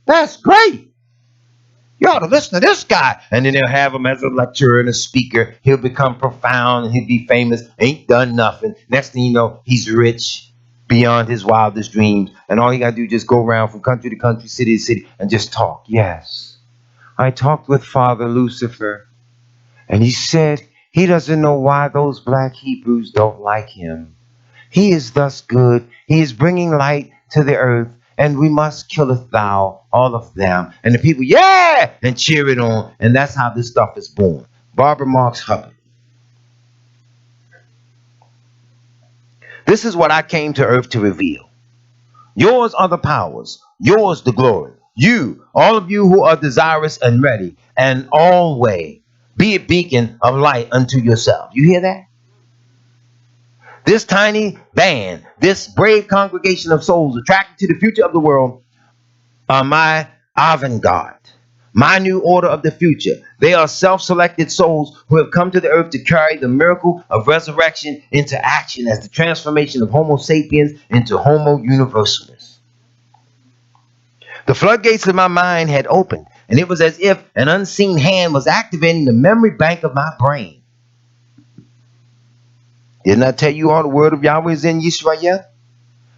That's great. You ought to listen to this guy. And then they'll have him as a lecturer and a speaker. He'll become profound and he'll be famous. Ain't done nothing. Next thing you know, he's rich beyond his wildest dreams. And all he got to do is just go around from country to country, city to city, and just talk. Yes. I talked with Father Lucifer, and he said he doesn't know why those black Hebrews don't like him. He is thus good. He is bringing light to the earth, and we must killeth thou all of them. And the people, yeah, and cheer it on. And that's how this stuff is born. Barbara Marx Hubbard. This is what I came to earth to reveal. Yours are the powers. Yours the glory. You, all of you who are desirous and ready, and always be a beacon of light unto yourself. You hear that? This tiny band, this brave congregation of souls attracted to the future of the world are my avant-garde, my new order of the future. They are self-selected souls who have come to the earth to carry the miracle of resurrection into action as the transformation of Homo sapiens into Homo universalis. The floodgates of my mind had opened, and it was as if an unseen hand was activating the memory bank of my brain. Didn't I tell you all the word of Yahweh is in Yisrael?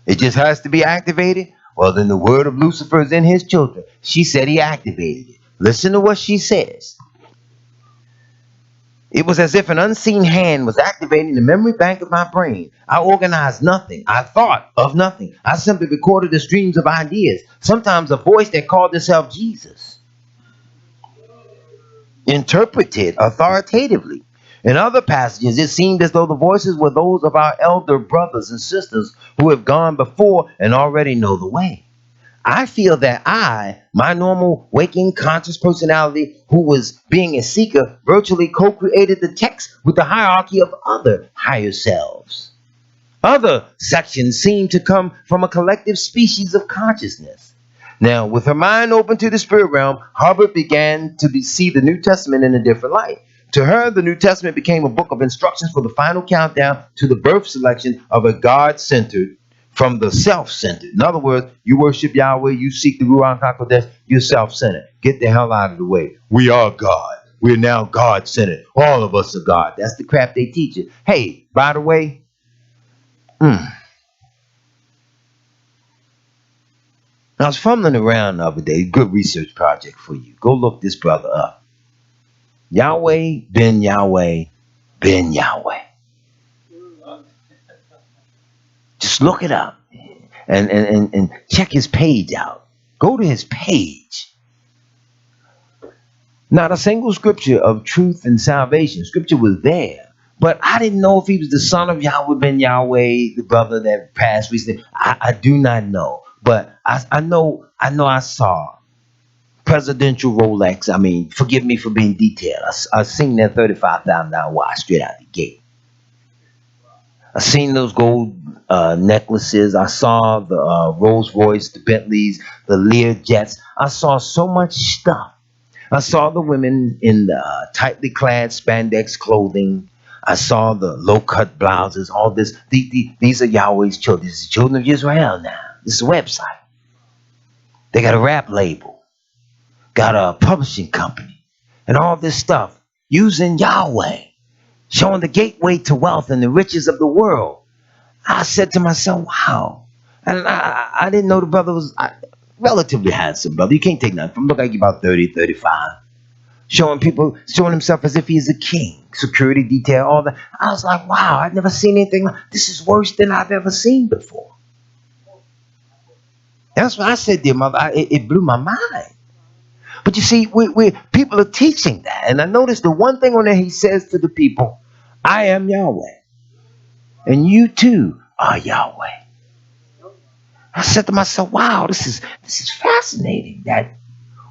It just has to be activated. Well, then the word of Lucifer is in his children. She said he activated it. Listen to what she says. It was as if an unseen hand was activating the memory bank of my brain. I organized nothing. I thought of nothing. I simply recorded the streams of ideas. Sometimes a voice that called itself Jesus. Interpreted authoritatively. In other passages, it seemed as though the voices were those of our elder brothers and sisters who have gone before and already know the way. I feel that I, my normal waking conscious personality who was being a seeker, virtually co-created the text with the hierarchy of other higher selves. Other sections seem to come from a collective species of consciousness. Now, with her mind open to the spirit realm, Hubbard began to see the New Testament in a different light. To her, the New Testament became a book of instructions for the final countdown to the birth selection of a God-centered from the self-centered. In other words, you worship Yahweh, you seek the Ruach HaKodesh, you're self-centered. Get the hell out of the way. We are God. We're now God-centered. All of us are God. That's the crap they teach it. Hey, by the way, I was fumbling around the other day. Good research project for you. Go look this brother up. Yahweh, Ben Yahweh, Ben Yahweh. Just look it up and check his page out. Go to his page. Not a single scripture of truth and salvation. Scripture was there. But I didn't know if he was the son of Yahweh Ben Yahweh, the brother that passed recently. I do not know. But I know I saw presidential Rolex. I mean, forgive me for being detailed. I seen that $35,000 watch straight out the gate. I seen those gold necklaces. I saw the Rolls Royce, the Bentleys, the Lear jets. I saw so much stuff. I saw the women in the tightly clad spandex clothing. I saw the low-cut blouses. All this. These are Yahweh's children. These are the children of Israel now. This is a website. They got a rap label. Got a publishing company. And all this stuff. Using Yahweh. Showing the gateway to wealth and the riches of the world. I said to myself, wow. And I didn't know the brother was relatively handsome, brother. You can't take nothing from him. Look like he's about 30, 35. Showing himself as if he's a king. Security detail, all that. I was like, wow, I've never seen anything like this. Is worse than I've ever seen before. That's what I said, dear mother. It blew my mind. But you see, people are teaching that. And I noticed the one thing on there he says to the people, I am Yahweh. And you too are Yahweh. I said to myself, wow, this is fascinating that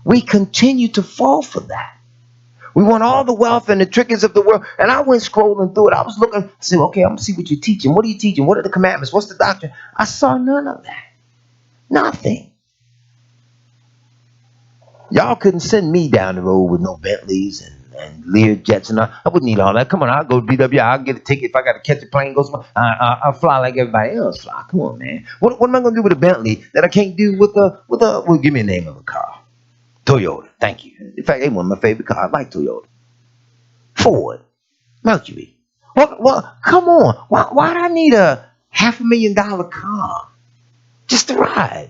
we continue to fall for that. We want all the wealth and the trinkets of the world. And I went scrolling through it. I was looking, I said, okay, I'm going to see what you're teaching. What are you teaching? What are the commandments? What's the doctrine? I saw none of that. Nothing. Y'all couldn't send me down the road with no Bentleys and Lear jets and all. I wouldn't need all that. Come on, I'll go to BWI. I'll get a ticket. If I got to catch a plane, go somewhere, I'll fly like everybody else fly. Come on, man. What am I going to do with a Bentley that I can't do with well, give me a name of a car. Toyota. Thank you. In fact, they one of my favorite cars. I like Toyota. Ford. Mercury. Well, come on. Why do I need a $500,000 car just to ride?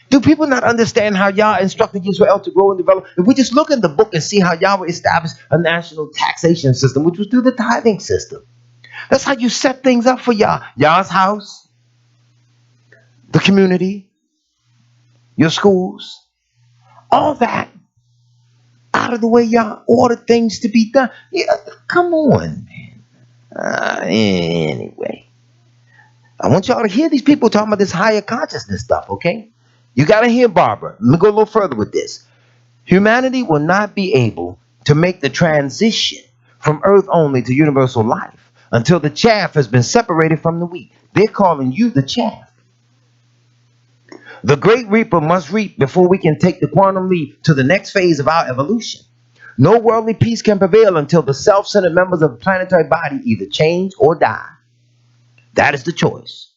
Do people not understand how Yah instructed Israel to grow and develop? If we just look in the book and see how Yahweh established a national taxation system, which was through the tithing system. That's how you set things up for Yah. Yah's house, the community, your schools, all that out of the way Yah ordered things to be done. Yeah, come on, man. Anyway, I want y'all to hear these people talking about this higher consciousness stuff, okay? You got to hear Barbara. Let me go a little further with this. Humanity will not be able to make the transition from earth only to universal life until the chaff has been separated from the wheat. They're calling you the chaff. The great reaper must reap before we can take the quantum leap to the next phase of our evolution. No worldly peace can prevail until the self-centered members of the planetary body either change or die. That is the choice.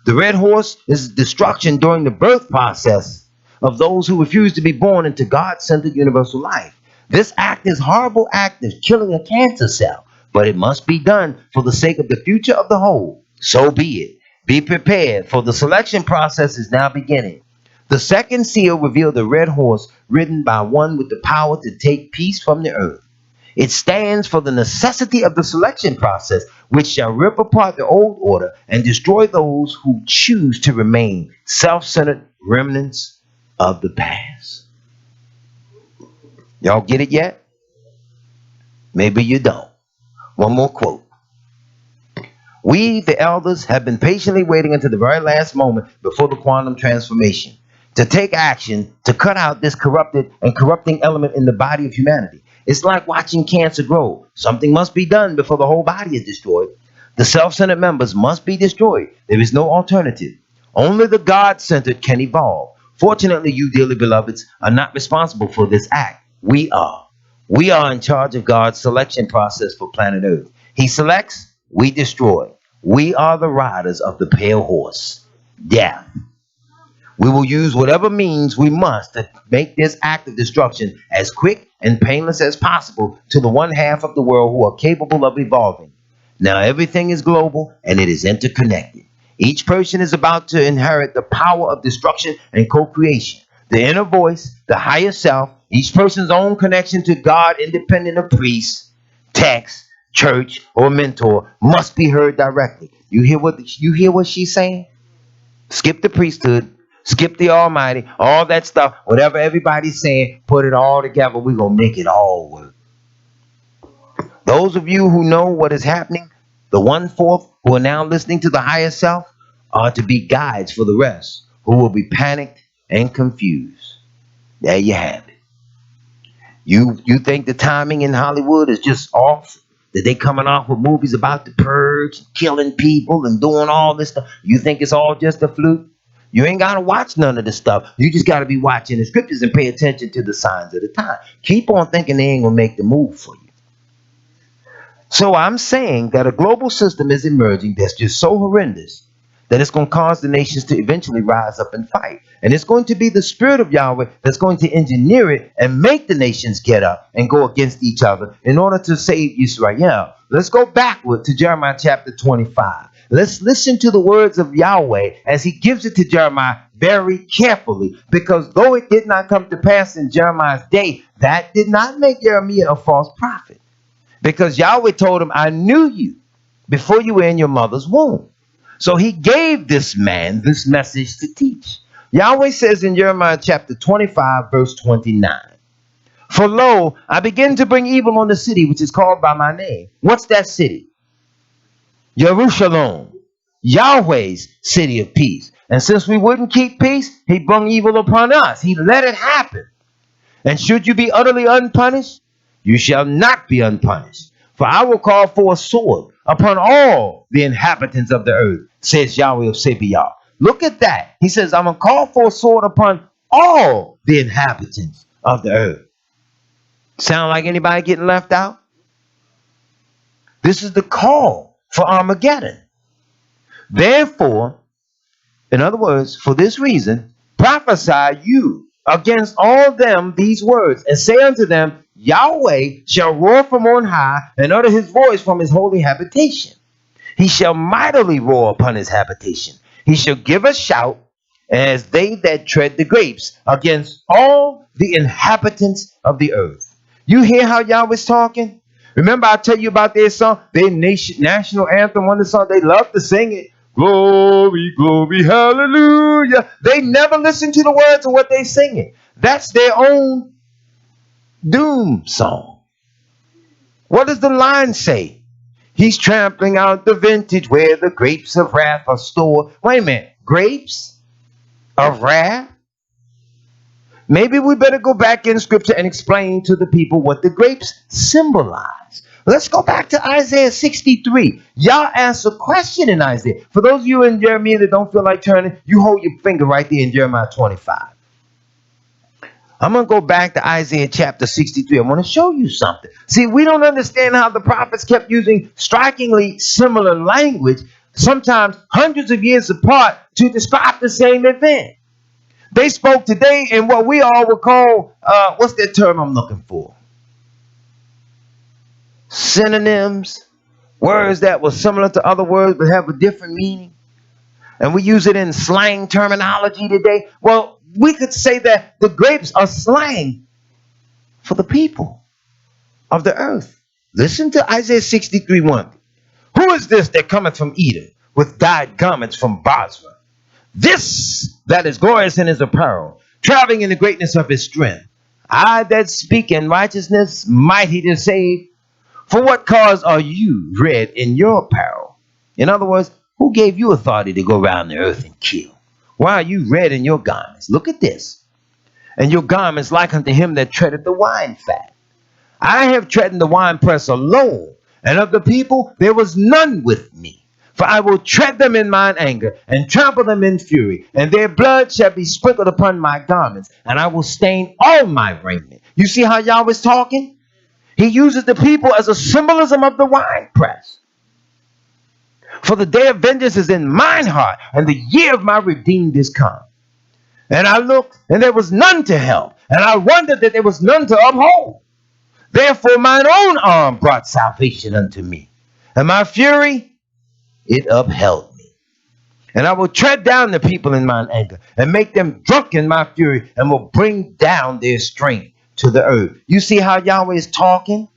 The red horse is destruction during the birth process of those who refuse to be born into God-centered universal life. This act is horrible act of killing a cancer cell, but it must be done for the sake of the future of the whole. So be it. Be prepared, for the selection process is now beginning. The second seal revealed the red horse ridden by one with the power to take peace from the earth. It stands for the necessity of the selection process, which shall rip apart the old order and destroy those who choose to remain self-centered remnants of the past. Y'all get it yet? Maybe you don't. One more quote. We, the elders, have been patiently waiting until the very last moment before the quantum transformation to take action to cut out this corrupted and corrupting element in the body of humanity. It's like watching cancer grow. Something must be done before the whole body is destroyed. The self-centered members must be destroyed. There is no alternative. Only the God-centered can evolve. Fortunately, you dearly beloveds are not responsible for this act. We are. We are in charge of God's selection process for planet Earth. He selects, we destroy. We are the riders of the pale horse, death. We will use whatever means we must to make this act of destruction as quick and painless as possible to the one half of the world who are capable of evolving. Now everything is global and it is interconnected. Each person is about to inherit the power of destruction and co-creation. The inner voice, the higher self, each person's own connection to God independent of priest, text, church, or mentor must be heard directly. You hear what she's saying? Skip the priesthood. Skip the Almighty, all that stuff, whatever everybody's saying, put it all together. We're going to make it all work. Those of you who know what is happening, the 1/4 who are now listening to the higher self, are to be guides for the rest who will be panicked and confused. There you have it. You think the timing in Hollywood is just off? That they coming off with movies about the purge, killing people and doing all this stuff? You think it's all just a fluke? You ain't got to watch none of this stuff. You just got to be watching the scriptures and pay attention to the signs of the time. Keep on thinking they ain't going to make the move for you. So I'm saying that a global system is emerging that's just so horrendous that it's going to cause the nations to eventually rise up and fight. And it's going to be the spirit of Yahweh that's going to engineer it and make the nations get up and go against each other in order to save Israel. Let's go backward to Jeremiah chapter 25. Let's listen to the words of Yahweh as he gives it to Jeremiah very carefully, because though it did not come to pass in Jeremiah's day, that did not make Jeremiah a false prophet. Because Yahweh told him, I knew you before you were in your mother's womb. So he gave this man this message to teach. Yahweh says in Jeremiah chapter 25, verse 29, for lo, I begin to bring evil on the city which is called by my name. What's that city? Jerusalem, Yahweh's city of peace. And since we wouldn't keep peace, he brought evil upon us. He let it happen. And should you be utterly unpunished, you shall not be unpunished. For I will call for a sword upon all the inhabitants of the earth, says Yahweh of Sabaoth. Look at that. He says, I'm going to call for a sword upon all the inhabitants of the earth. Sound like anybody getting left out? This is the call for Armageddon. Therefore, in other words, for this reason, prophesy you against all them these words, and say unto them, Yahweh shall roar from on high, and utter his voice from his holy habitation. He shall mightily roar upon his habitation. He shall give a shout as they that tread the grapes against all the inhabitants of the earth. You hear how Yahweh's talking? Remember, I tell you about their song, their national anthem, one of the songs, they love to sing it. Glory, glory, hallelujah. They never listen to the words of what they singing. That's their own doom song. What does the line say? He's trampling out the vintage where the grapes of wrath are stored. Wait a minute, grapes of wrath? Maybe we better go back in scripture and explain to the people what the grapes symbolize. Let's go back to Isaiah 63. Y'all asked a question in Isaiah. For those of you in Jeremiah that don't feel like turning, you hold your finger right there in Jeremiah 25. I'm going to go back to Isaiah chapter 63. I want to show you something. See, we don't understand how the prophets kept using strikingly similar language, sometimes hundreds of years apart, to describe the same event. They spoke today in what we all would call, what's that term I'm looking for? Synonyms, words that were similar to other words but have a different meaning. And we use it in slang terminology today. Well, we could say that the grapes are slang for the people of the earth. Listen to Isaiah 63:1. Who is this that cometh from Edom with dyed garments from Basra? This that is glorious in his apparel, traveling in the greatness of his strength. I that speak in righteousness, mighty to save. For what cause are you red in your apparel? In other words, who gave you authority to go around the earth and kill? Why are you red in your garments? Look at this. And your garments like unto him that treadeth the wine fat. I have trodden the winepress alone, and of the people there was none with me. For I will tread them in mine anger, and trample them in fury, and their blood shall be sprinkled upon my garments, and I will stain all my raiment. You see how Yahweh's talking? He uses the people as a symbolism of the winepress. For the day of vengeance is in mine heart, and the year of my redeemed is come. And I looked, and there was none to help, and I wondered that there was none to uphold. Therefore mine own arm brought salvation unto me, and my fury, it upheld me. And I will tread down the people in mine anger, and make them drunk in my fury, and will bring down their strength to the earth. You see how Yahweh is talking?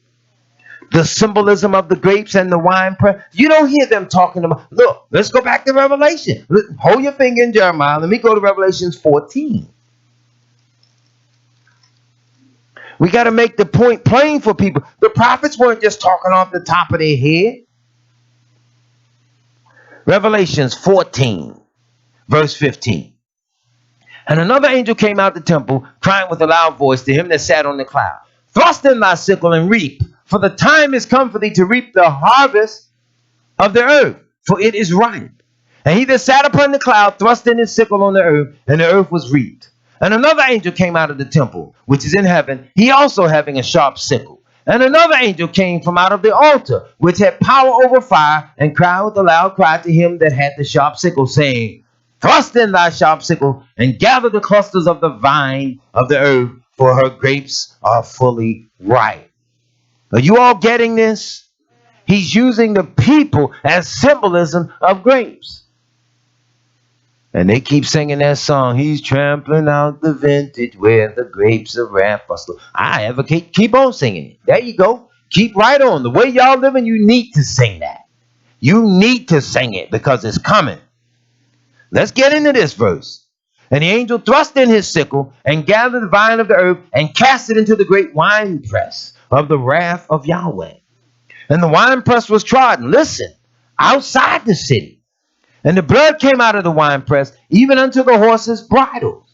The symbolism of the grapes and the winepress. You don't hear them talking about, look, let's go back to Revelation. Hold your finger in Jeremiah. Let me go to Revelation 14. We got to make the point plain for people. The prophets weren't just talking off the top of their head. Revelations 14, verse 15. And another angel came out of the temple, crying with a loud voice to him that sat on the cloud, thrust in thy sickle and reap, for the time is come for thee to reap the harvest of the earth, for it is ripe. And he that sat upon the cloud thrust in his sickle on the earth, and the earth was reaped. And another angel came out of the temple, which is in heaven, he also having a sharp sickle. And another angel came from out of the altar, which had power over fire, and cried with a loud cry to him that had the sharp sickle, saying, thrust in thy sharp sickle, and gather the clusters of the vine of the earth, for her grapes are fully ripe. Are you all getting this? He's using the people as symbolism of grapes. And they keep singing that song, he's trampling out the vintage where the grapes of wrath are stored. I advocate, keep on singing it. There you go. Keep right on. The way y'all living, you need to sing that. You need to sing it because it's coming. Let's get into this verse. And the angel thrust in his sickle and gathered the vine of the earth and cast it into the great winepress of the wrath of Yahweh. And the winepress was trodden, listen, outside the city. And the blood came out of the winepress, even unto the horses' bridles,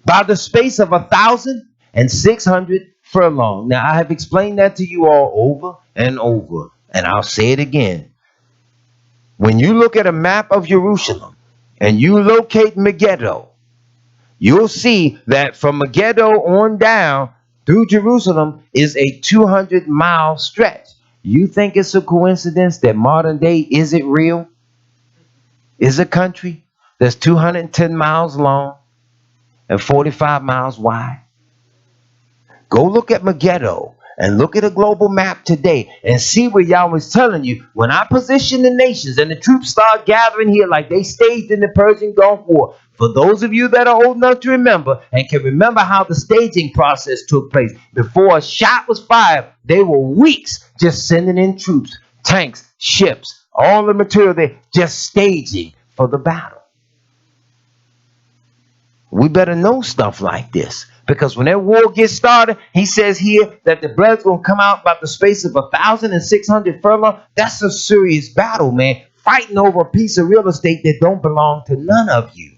by the space of 1,600 furlongs. Now, I have explained that to you all over and over, and I'll say it again. When you look at a map of Jerusalem and you locate Megiddo, you'll see that from Megiddo on down through Jerusalem is a 200-mile stretch. You think it's a coincidence that modern day isn't real? Is a country that's 210 miles long and 45 miles wide. Go look at Megiddo and look at a global map today and see where Yahweh's telling you, when I position the nations and the troops start gathering here like they staged in the Persian Gulf War. For those of you that are old enough to remember and can remember how the staging process took place, before a shot was fired, they were weeks just sending in troops, tanks, ships, all the material there, just staging for the battle. We better know stuff like this, because when that war gets started, he says here that the blood's going to come out about the space of 1,600 furlongs. That's a serious battle, man. Fighting over a piece of real estate that don't belong to none of you.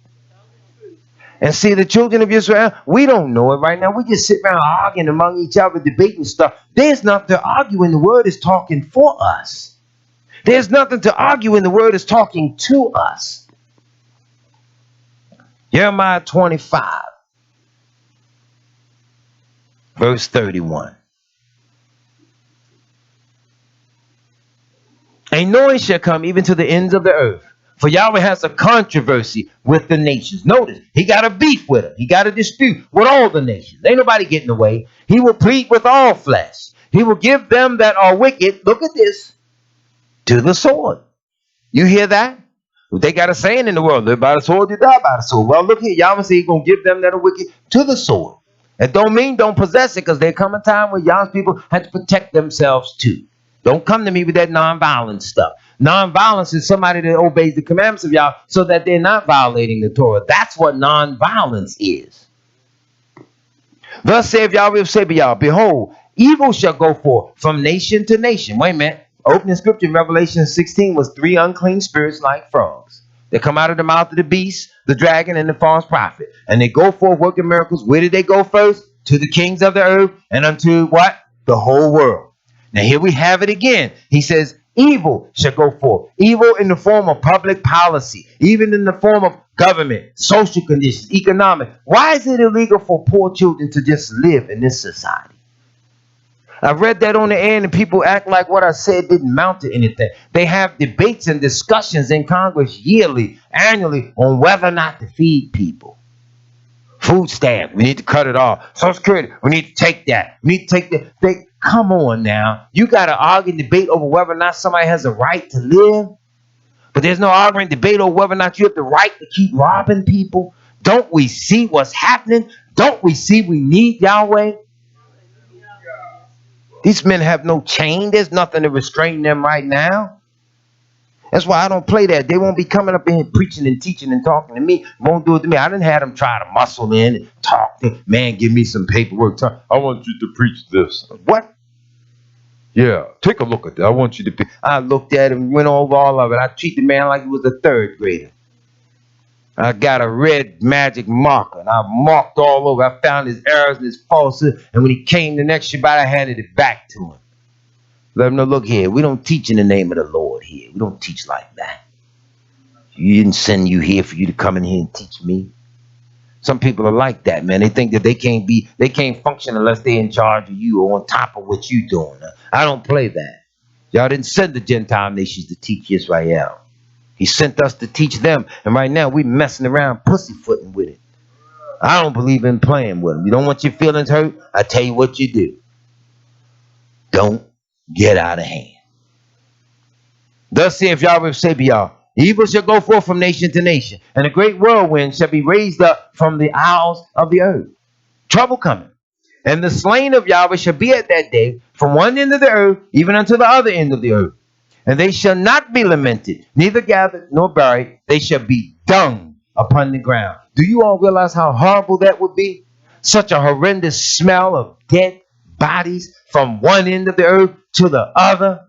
And see, the children of Israel, we don't know it right now. We just sit around arguing among each other, debating stuff. There's nothing to argue when the word is talking for us. There's nothing to argue when the word is talking to us. Jeremiah 25, verse 31. A noise shall come even to the ends of the earth, for Yahweh has a controversy with the nations. Notice, he got a beef with them. He got a dispute with all the nations. Ain't nobody getting away. He will plead with all flesh. He will give them that are wicked, look at this, to the sword. You hear that? They got a saying in the world, live by the sword, you die by the sword. Well, look here, Yahweh said he's going to give them that are wicked to the sword. It don't mean don't possess it, because there come a time where Yahweh's people have to protect themselves too. Don't come to me with that nonviolence stuff. Nonviolence is somebody that obeys the commandments of Yahweh so that they're not violating the Torah. That's what nonviolence is. Thus saith Yahweh of Sabaoth, behold, evil shall go forth from nation to nation. Wait a minute. Opening scripture in Revelation 16 was 3 unclean spirits like frogs. They come out of the mouth of the beast, the dragon, and the false prophet. And they go forth working miracles. Where did they go first? To the kings of the earth and unto what? The whole world. Now here we have it again. He says, evil shall go forth. Evil in the form of public policy, even in the form of government, social conditions, economic. Why is it illegal for poor children to just live in this society? I read that on the air and people act like what I said didn't amount to anything. They have debates and discussions in Congress yearly, annually, on whether or not to feed people. Food stamp, we need to cut it off. Social Security, we need to take that. We need to take that. Come on now. You got to argue and debate over whether or not somebody has a right to live. But there's no arguing debate over whether or not you have the right to keep robbing people. Don't we see what's happening? Don't we see we need Yahweh? These men have no chain. There's nothing to restrain them right now. That's why I don't play that. They won't be coming up in here preaching and teaching and talking to me. Won't do it to me. I didn't have them try to muscle in and talk. Man, give me some paperwork. I want you to preach this. What? Yeah, take a look at that. I want you to. I looked at it and went over all of it. I treat the man like he was a third grader. I got a red magic marker and I marked all over. I found his errors and his falsehoods. And when he came the next Shabbat, I handed it back to him. Let him know, look here, we don't teach in the name of the Lord here. We don't teach like that. You didn't send you here for you to come in here and teach me. Some people are like that, man. They think that they can't function unless they're in charge of you or on top of what you're doing. I don't play that. Y'all didn't send the Gentile nations to teach Israel. He sent us to teach them. And right now, we messing around pussyfooting with it. I don't believe in playing with them. You don't want your feelings hurt? I tell you what you do. Don't get out of hand. Thus saith Yahweh of Sabaoth, evil shall go forth from nation to nation, and a great whirlwind shall be raised up from the isles of the earth. Trouble coming. And the slain of Yahweh shall be at that day from one end of the earth even unto the other end of the earth. And they shall not be lamented, neither gathered nor buried. They shall be dung upon the ground. Do you all realize how horrible that would be? Such a horrendous smell of dead bodies from one end of the earth to the other.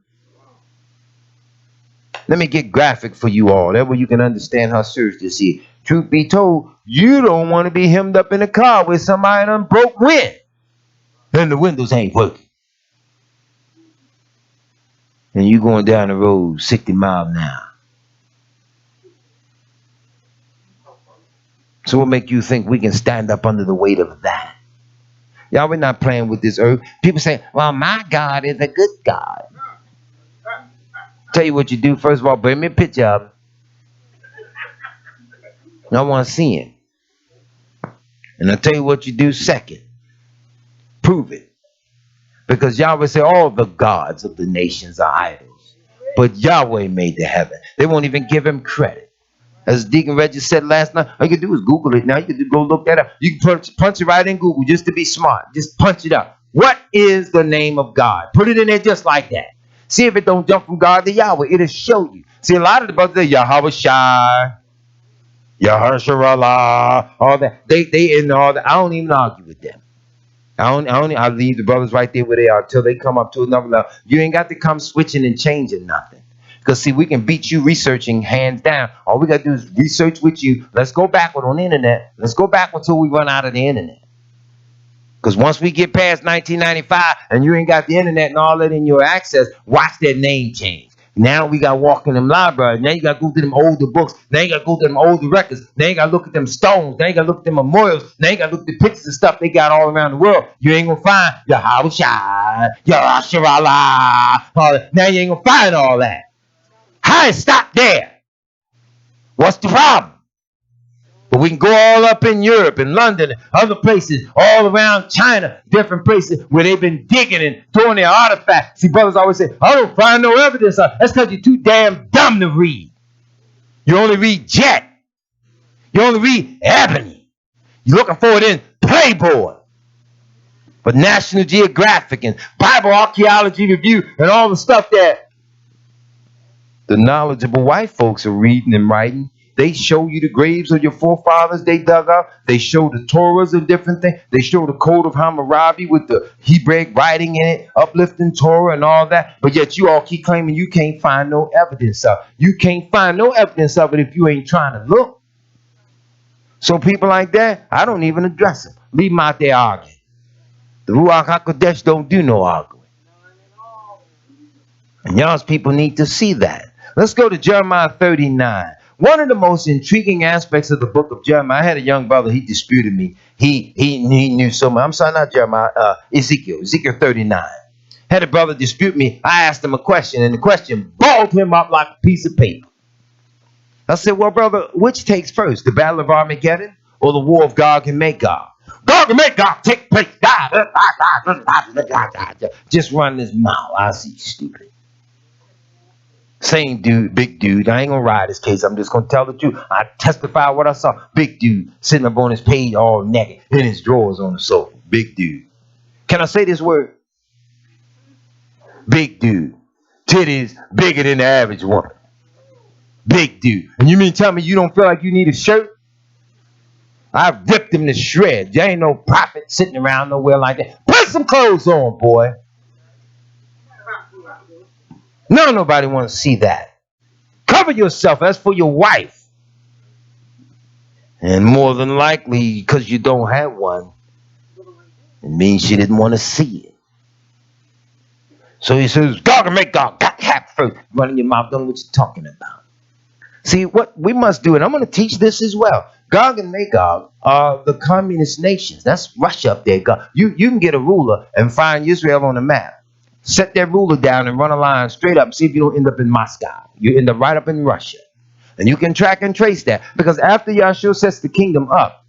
Let me get graphic for you all. That way you can understand how serious this is. Truth be told, you don't want to be hemmed up in a car with somebody done broke wind and the windows ain't working. And you going down the road 60 miles an hour. So what make you think we can stand up under the weight of that? Y'all, we're not playing with this earth. People say, well, my God is a good God. Tell you what you do. First of all, bring me a picture of him. I want to see him. And I'll tell you what you do second. Prove it. Because Yahweh said all the gods of the nations are idols. But Yahweh made the heaven. They won't even give him credit. As Deacon Reggie said last night, all you can do is Google it now. You can go look that up. You can punch it right in Google just to be smart. Just punch it up. What is the name of God? Put it in there just like that. See if it don't jump from God to Yahweh. It'll show you. See, a lot of the brothers say Yahweh Shai, Yaharsharallah, all that. They in all that. I don't even argue with them. I leave the brothers right there where they are until they come up to another level. You ain't got to come switching and changing nothing. Because see, we can beat you researching hands down. All we got to do is research with you. Let's go backward on the internet. Let's go backward until we run out of the internet. Because once we get past 1995 and you ain't got the internet and all that in your access, watch that name change. Now we got to walk in them libraries. Now you got to go to them older books. Now you got to go to them older records. Now you got to look at them stones. Now you got to look at them memorials. Now you got to look at the pictures and stuff they got all around the world. You ain't going to find Yahweh Shai, Yahshua. Now you ain't going to find all that. How it stop there? What's the problem? But we can go all up in Europe and London and other places, all around China, different places where they've been digging and throwing their artifacts. See, brothers always say, I don't find no evidence. That's because you're too damn dumb to read. You only read Jet. You only read Ebony. You're looking for it in Playboy. But National Geographic and Bible Archaeology Review and all the stuff that the knowledgeable white folks are reading and writing. They show you the graves of your forefathers they dug up. They show the Torahs of different things. They show the Code of Hammurabi with the Hebraic writing in it, uplifting Torah and all that. But yet you all keep claiming you can't find no evidence of it. You can't find no evidence of it if you ain't trying to look. So people like that, I don't even address them. Leave them out there arguing. The Ruach HaKodesh don't do no arguing. And y'all's people need to see that. Let's go to Jeremiah 39. One of the most intriguing aspects of the book of Jeremiah, I had a young brother, he disputed me. He knew so much. I'm sorry, not Jeremiah, Ezekiel 39. Had a brother dispute me. I asked him a question, and the question balled him up like a piece of paper. I said, well, brother, which takes first, the battle of Armageddon or the war of Gog and Magog? Gog and Magog take place. Just run his mouth. I see, stupid. Same dude, big dude. I ain't gonna ride his case. I'm just gonna tell the truth. I testify what I saw. Big dude sitting up on his page all naked in his drawers on the sofa. Big dude. Can I say this word? Big dude. Titties bigger than the average woman. Big dude. And you mean tell me you don't feel like you need a shirt? I've ripped him to shreds. There ain't no prophet sitting around nowhere like that. Put some clothes on, boy. No, nobody want to see that. Cover yourself. That's for your wife. And more than likely, because you don't have one, it means she didn't want to see it. So he says, Gog and Magog, got to have first. Running your mouth, don't know what you're talking about. See, what we must do, and I'm going to teach this as well. Gog and Magog are the communist nations. That's Russia up there. You can get a ruler and find Israel on the map. Set that ruler down and run a line straight up. See if you don't end up in Moscow. You end up right up in Russia. And you can track and trace that. Because after Yahshua sets the kingdom up,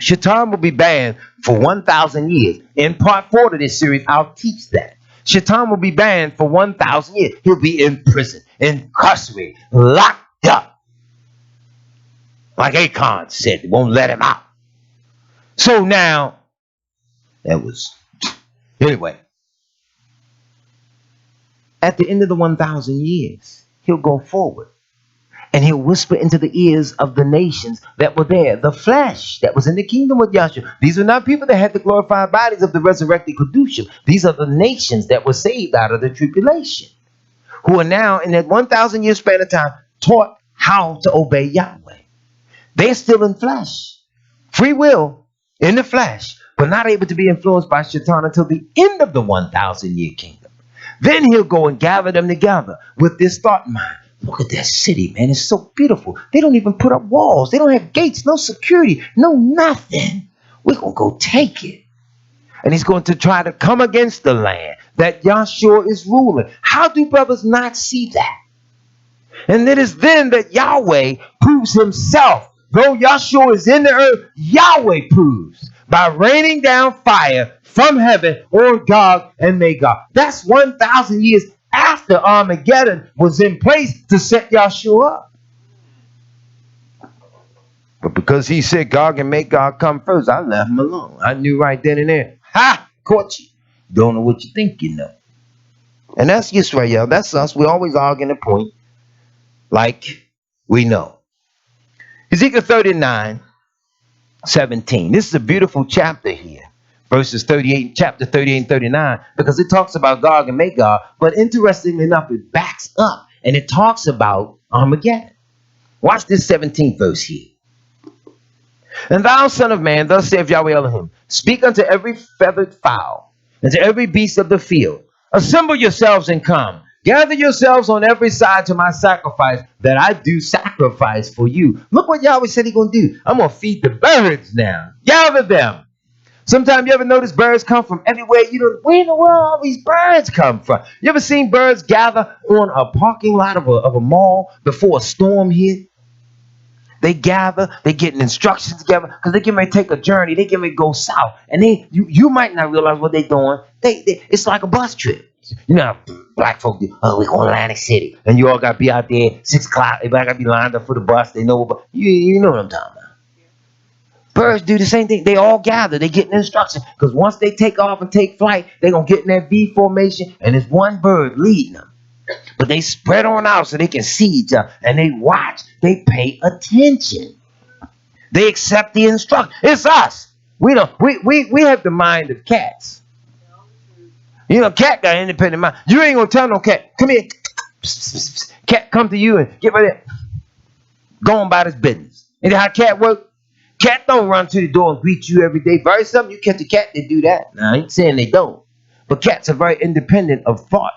Shaitan will be banned for 1,000 years. In part 4 of this series, I'll teach that. Shaitan will be banned for 1,000 years. He'll be in prison, incarcerated, locked up. Like Cont said, it won't let him out. So now, anyway. At the end of the 1,000 years, he'll go forward and he'll whisper into the ears of the nations that were there, the flesh that was in the kingdom with Yahshua. These are not people that had the glorified bodies of the resurrected Kedushim. These are the nations that were saved out of the tribulation, who are now in that 1,000 year span of time taught how to obey Yahweh. They're still in flesh, free will in the flesh, but not able to be influenced by Shaitan until the end of the 1,000 year kingdom. Then he'll go and gather them together with this thought in mind. Look at that city, man. It's so beautiful. They don't even put up walls. They don't have gates, no security, no nothing. We're going to go take it. And he's going to try to come against the land that Yahshua is ruling. How do brothers not see that? And it is then that Yahweh proves himself though Yahshua is in the earth, Yahweh proves by raining down fire from heaven on Gog and Magog. That's 1,000 years after Armageddon was in place to set Yahshua up. But because he said Gog and Magog come first, I left him alone. I knew right then and there. Ha! Caught you. Don't know what you think you know. And that's Yisrael. That's us. We always arguing the point like we know. Ezekiel 39:17. This is a beautiful chapter here. Verses 38, chapter 38 and 39, because it talks about Gog and Magog, but interestingly enough, it backs up and it talks about Armageddon. Watch this 17th verse here. And thou, son of man, thus saith Yahweh Elohim, speak unto every feathered fowl, and to every beast of the field, assemble yourselves and come. Gather yourselves on every side to my sacrifice, that I do sacrifice for you. Look what Yahweh said he's going to do. I'm going to feed the birds now. Gather them. Sometimes you ever notice birds come from everywhere? You don't, where in the world all these birds come from? You ever seen birds gather on a parking lot of a mall before a storm hit? They gather, they getting instructions together because they get ready to take a journey. They get ready to go south. And you might not realize what they're doing. It's like a bus trip. You know how black folk do, oh, we're going to Atlantic City. And you all got to be out there 6 o'clock. Everybody got to be lined up for the bus. They know what, you know what I'm talking about. Birds do the same thing. They all gather. They get instructions. Because once they take off and take flight, they're going to get in that V formation. And there's one bird leading them. But they spread on out so they can see each other. And they watch. They pay attention. They accept the instruction. It's us. We have the mind of cats. You know, cat got an independent mind. You ain't going to tell no cat, come here. Cat come to you and get right there. Go on about his business. And how cat work? Cat don't run to the door and greet you every day. Very seldom you catch a cat that do that. Now, I ain't saying they don't. But cats are very independent of thought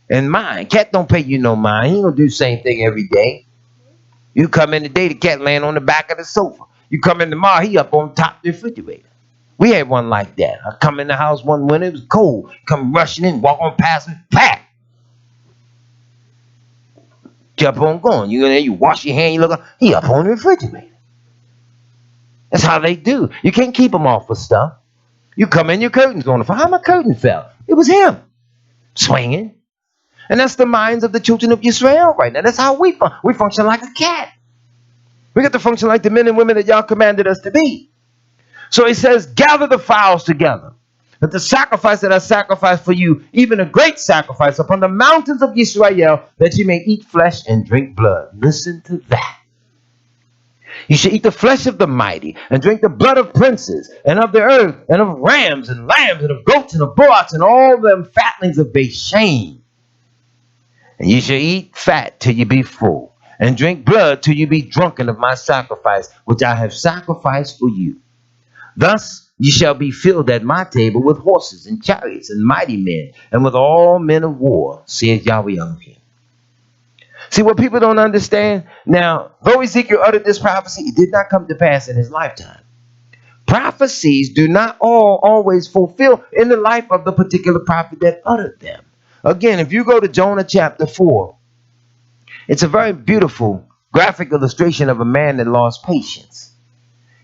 and mind. Cat don't pay you no mind. He ain't going to do the same thing every day. You come in today, the cat laying on the back of the sofa. You come in tomorrow, he up on top of the refrigerator. We had one like that. I come in the house one winter, it was cold. Come rushing in, walk on past me, pack. Kept on going. You in there, you wash your hand, you look up, he up on the refrigerator. That's how they do. You can't keep them off of stuff. You come in, your curtain's going to fall. How my curtain fell? It was him swinging. And that's the minds of the children of Israel right now. That's how we function like a cat. We got to function like the men and women that y'all commanded us to be. So he says, gather the fowls together, that the sacrifice that I sacrifice for you, even a great sacrifice upon the mountains of Israel, that you may eat flesh and drink blood. Listen to that. You shall eat the flesh of the mighty, and drink the blood of princes, and of the earth, and of rams, and lambs, and of goats, and of bullocks, and all them fatlings of Bashan. And you shall eat fat till you be full, and drink blood till you be drunken of my sacrifice, which I have sacrificed for you. Thus ye shall be filled at my table with horses and chariots and mighty men, and with all men of war, saith Yahweh Elohim. See what people don't understand? Now, though Ezekiel uttered this prophecy, it did not come to pass in his lifetime. Prophecies do not always fulfill in the life of the particular prophet that uttered them. Again, if you go to Jonah chapter 4, it's a very beautiful graphic illustration of a man that lost patience.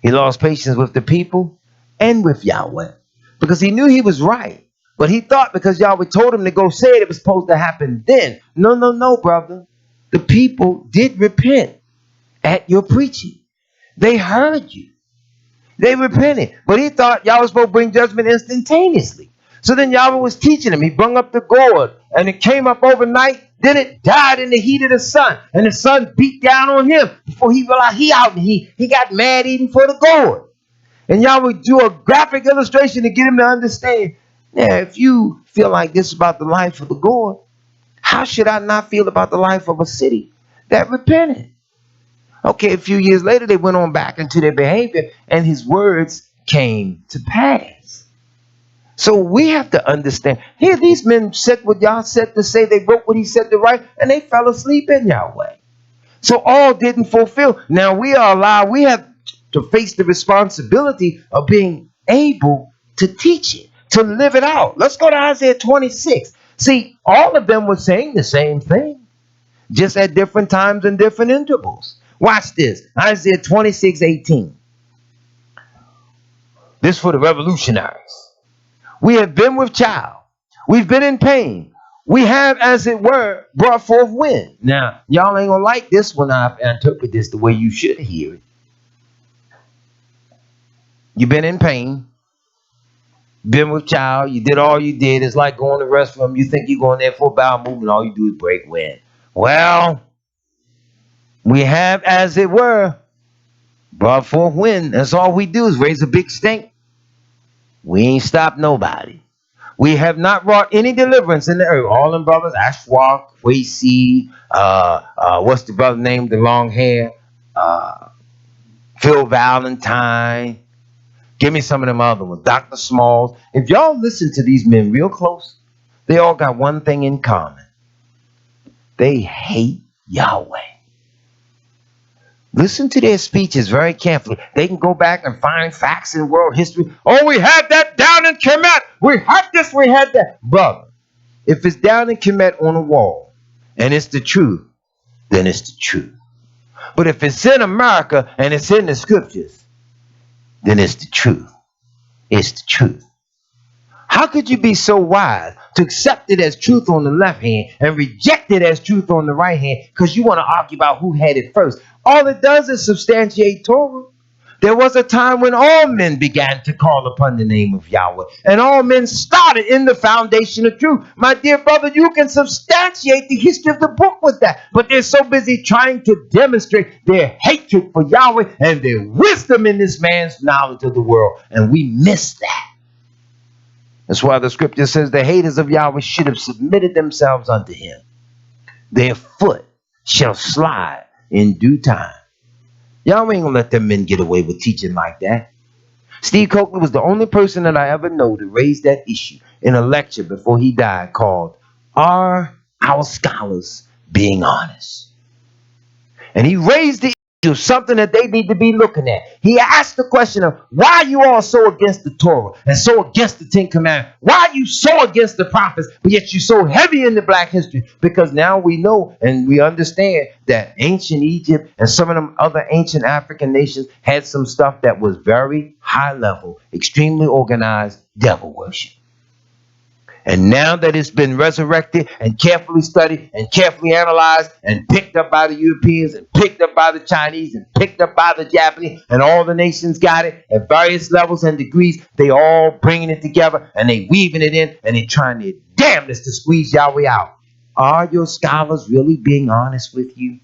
He lost patience with the people and with Yahweh because he knew he was right. But he thought because Yahweh told him to go say it, it was supposed to happen then. No, brother. The people did repent at your preaching. They heard you. They repented. But he thought Yahweh was supposed to bring judgment instantaneously. So then Yahweh was teaching him. He brung up the gourd and it came up overnight. Then it died in the heat of the sun. And the sun beat down on him before he realized he out and he got mad even for the gourd. And Yahweh do a graphic illustration to get him to understand. Now, if you feel like this about the life of the gourd, how should I not feel about the life of a city that repented? Okay, a few years later, they went on back into their behavior and his words came to pass. So we have to understand. Here, these men said what Yah said to say. They wrote what he said to write, and they fell asleep in Yahweh. So all didn't fulfill. Now we have to face the responsibility of being able to teach it, to live it out. Let's go to Isaiah 26. See, all of them were saying the same thing, just at different times and different intervals. Watch this. Isaiah 26:18. This for the revolutionaries. We have been with child. We've been in pain. We have, as it were, brought forth wind. Now, y'all ain't gonna like this when I interpret this the way you should hear it. You've been in pain. Been with child. You did all you did. It's like going to the restroom. You think you're going there for a bowel movement. All you do is break wind. Well, we have, as it were, brought forth wind. That's all we do is raise a big stink. We ain't stopped nobody. We have not wrought any deliverance in the earth. All them brothers, Ashwak, Quasi, what's the brother name? The long hair, Phil Valentine. Give me some of them other ones. Dr. Smalls. If y'all listen to these men real close, they all got one thing in common. They hate Yahweh. Listen to their speeches very carefully. They can go back and find facts in world history. Oh, we had that down in Kemet. We had this, we had that. Brother, if it's down in Kemet on the wall and it's the truth, then it's the truth. But if it's in America and it's in the scriptures, then it's the truth. It's the truth. How could you be so wise to accept it as truth on the left hand and reject it as truth on the right hand because you want to argue about who had it first? All it does is substantiate Torah. There was a time when all men began to call upon the name of Yahweh, and all men started in the foundation of truth. My dear brother, you can substantiate the history of the book with that, but they're so busy trying to demonstrate their hatred for Yahweh and their wisdom in this man's knowledge of the world, and we miss that. That's why the scripture says the haters of Yahweh should have submitted themselves unto him. Their foot shall slide in due time. Y'all ain't gonna let them men get away with teaching like that. Steve Coakley was the only person that I ever know to raise that issue in a lecture before he died called Are Our Scholars Being Honest? And he raised the issue of something that they need to be looking at. He asked the question of why are you all so against the Torah and so against the Ten Commandments? Why are you so against the prophets, but yet you're so heavy into black history? Because now we know and we understand that ancient Egypt and some of them other ancient African nations had some stuff that was very high level, extremely organized devil worship. And now that it's been resurrected and carefully studied and carefully analyzed and picked up by the Europeans and picked up by the Chinese and picked up by the Japanese, and all the nations got it at various levels and degrees, they all bringing it together and they weaving it in and they trying their damnedest to squeeze Yahweh out. Are your scholars really being honest with you?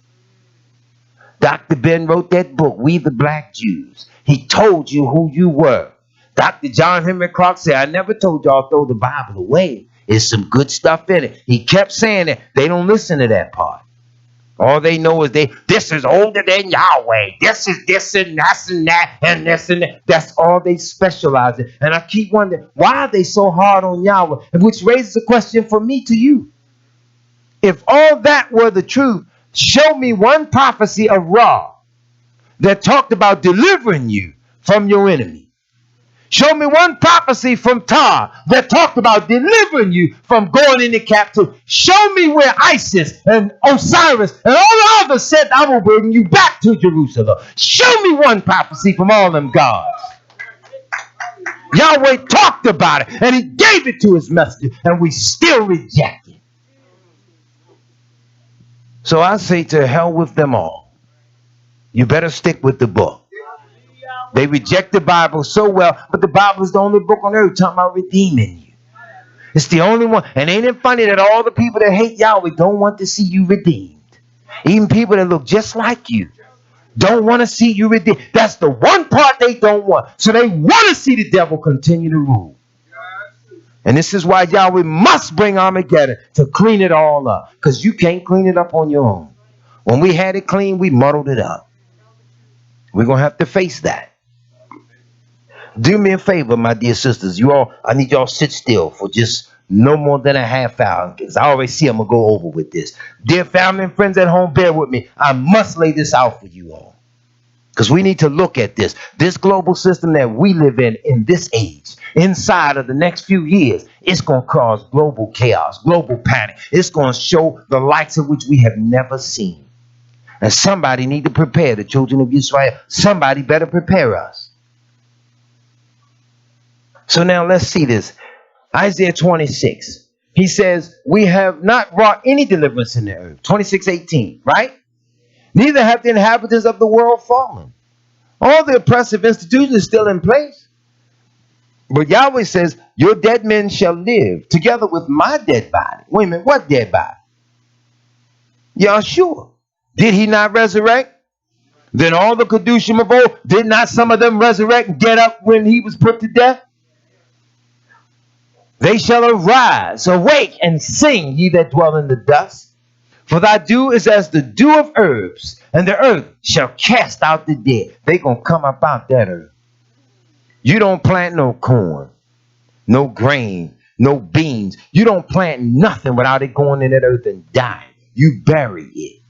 Dr. Ben wrote that book, We the Black Jews. He told you who you were. Dr. John Henry Clark said, I never told y'all throw the Bible away. There's some good stuff in it. He kept saying it. They don't listen to that part. All they know is this is older than Yahweh. This is this and that's and that and this and that. That's all they specialize in. And I keep wondering, why are they so hard on Yahweh? Which raises a question from me to you. If all that were the truth, show me one prophecy of Ra that talked about delivering you from your enemy. Show me one prophecy from Ptah that talked about delivering you from going into captivity. Show me where Isis and Osiris and all the others said, I will bring you back to Jerusalem. Show me one prophecy from all them gods. Yahweh talked about it and he gave it to his messenger and we still reject it. So I say to hell with them all. You better stick with the book. They reject the Bible so well, but the Bible is the only book on earth talking about redeeming you. It's the only one. And ain't it funny that all the people that hate Yahweh don't want to see you redeemed? Even people that look just like you don't want to see you redeemed. That's the one part they don't want. So they want to see the devil continue to rule. And this is why Yahweh must bring Armageddon to clean it all up. Because you can't clean it up on your own. When we had it clean, we muddled it up. We're going to have to face that. Do me a favor, my dear sisters. You all, I need y'all sit still for just no more than a half hour, because I already see I'm going to go over with this. Dear family and friends at home, bear with me. I must lay this out for you all, because we need to look at this. This global system that we live in this age, inside of the next few years, it's going to cause global chaos, global panic. It's going to show the likes of which we have never seen. And somebody need to prepare the children of Israel. Somebody better prepare us. So now let's see this. Isaiah 26. He says, we have not wrought any deliverance in the earth. 26:18, right? Neither have the inhabitants of the world fallen. All the oppressive institutions are still in place. But Yahweh says, your dead men shall live together with my dead body. Wait a minute, what dead body? Yahshua. Did he not resurrect? Then all the Kedushim of old, did not some of them resurrect and get up when he was put to death? They shall arise, awake, and sing, ye that dwell in the dust. For thy dew is as the dew of herbs, and the earth shall cast out the dead. They gonna come up out that earth. You don't plant no corn, no grain, no beans. You don't plant nothing without it going in that earth and dying. You bury it.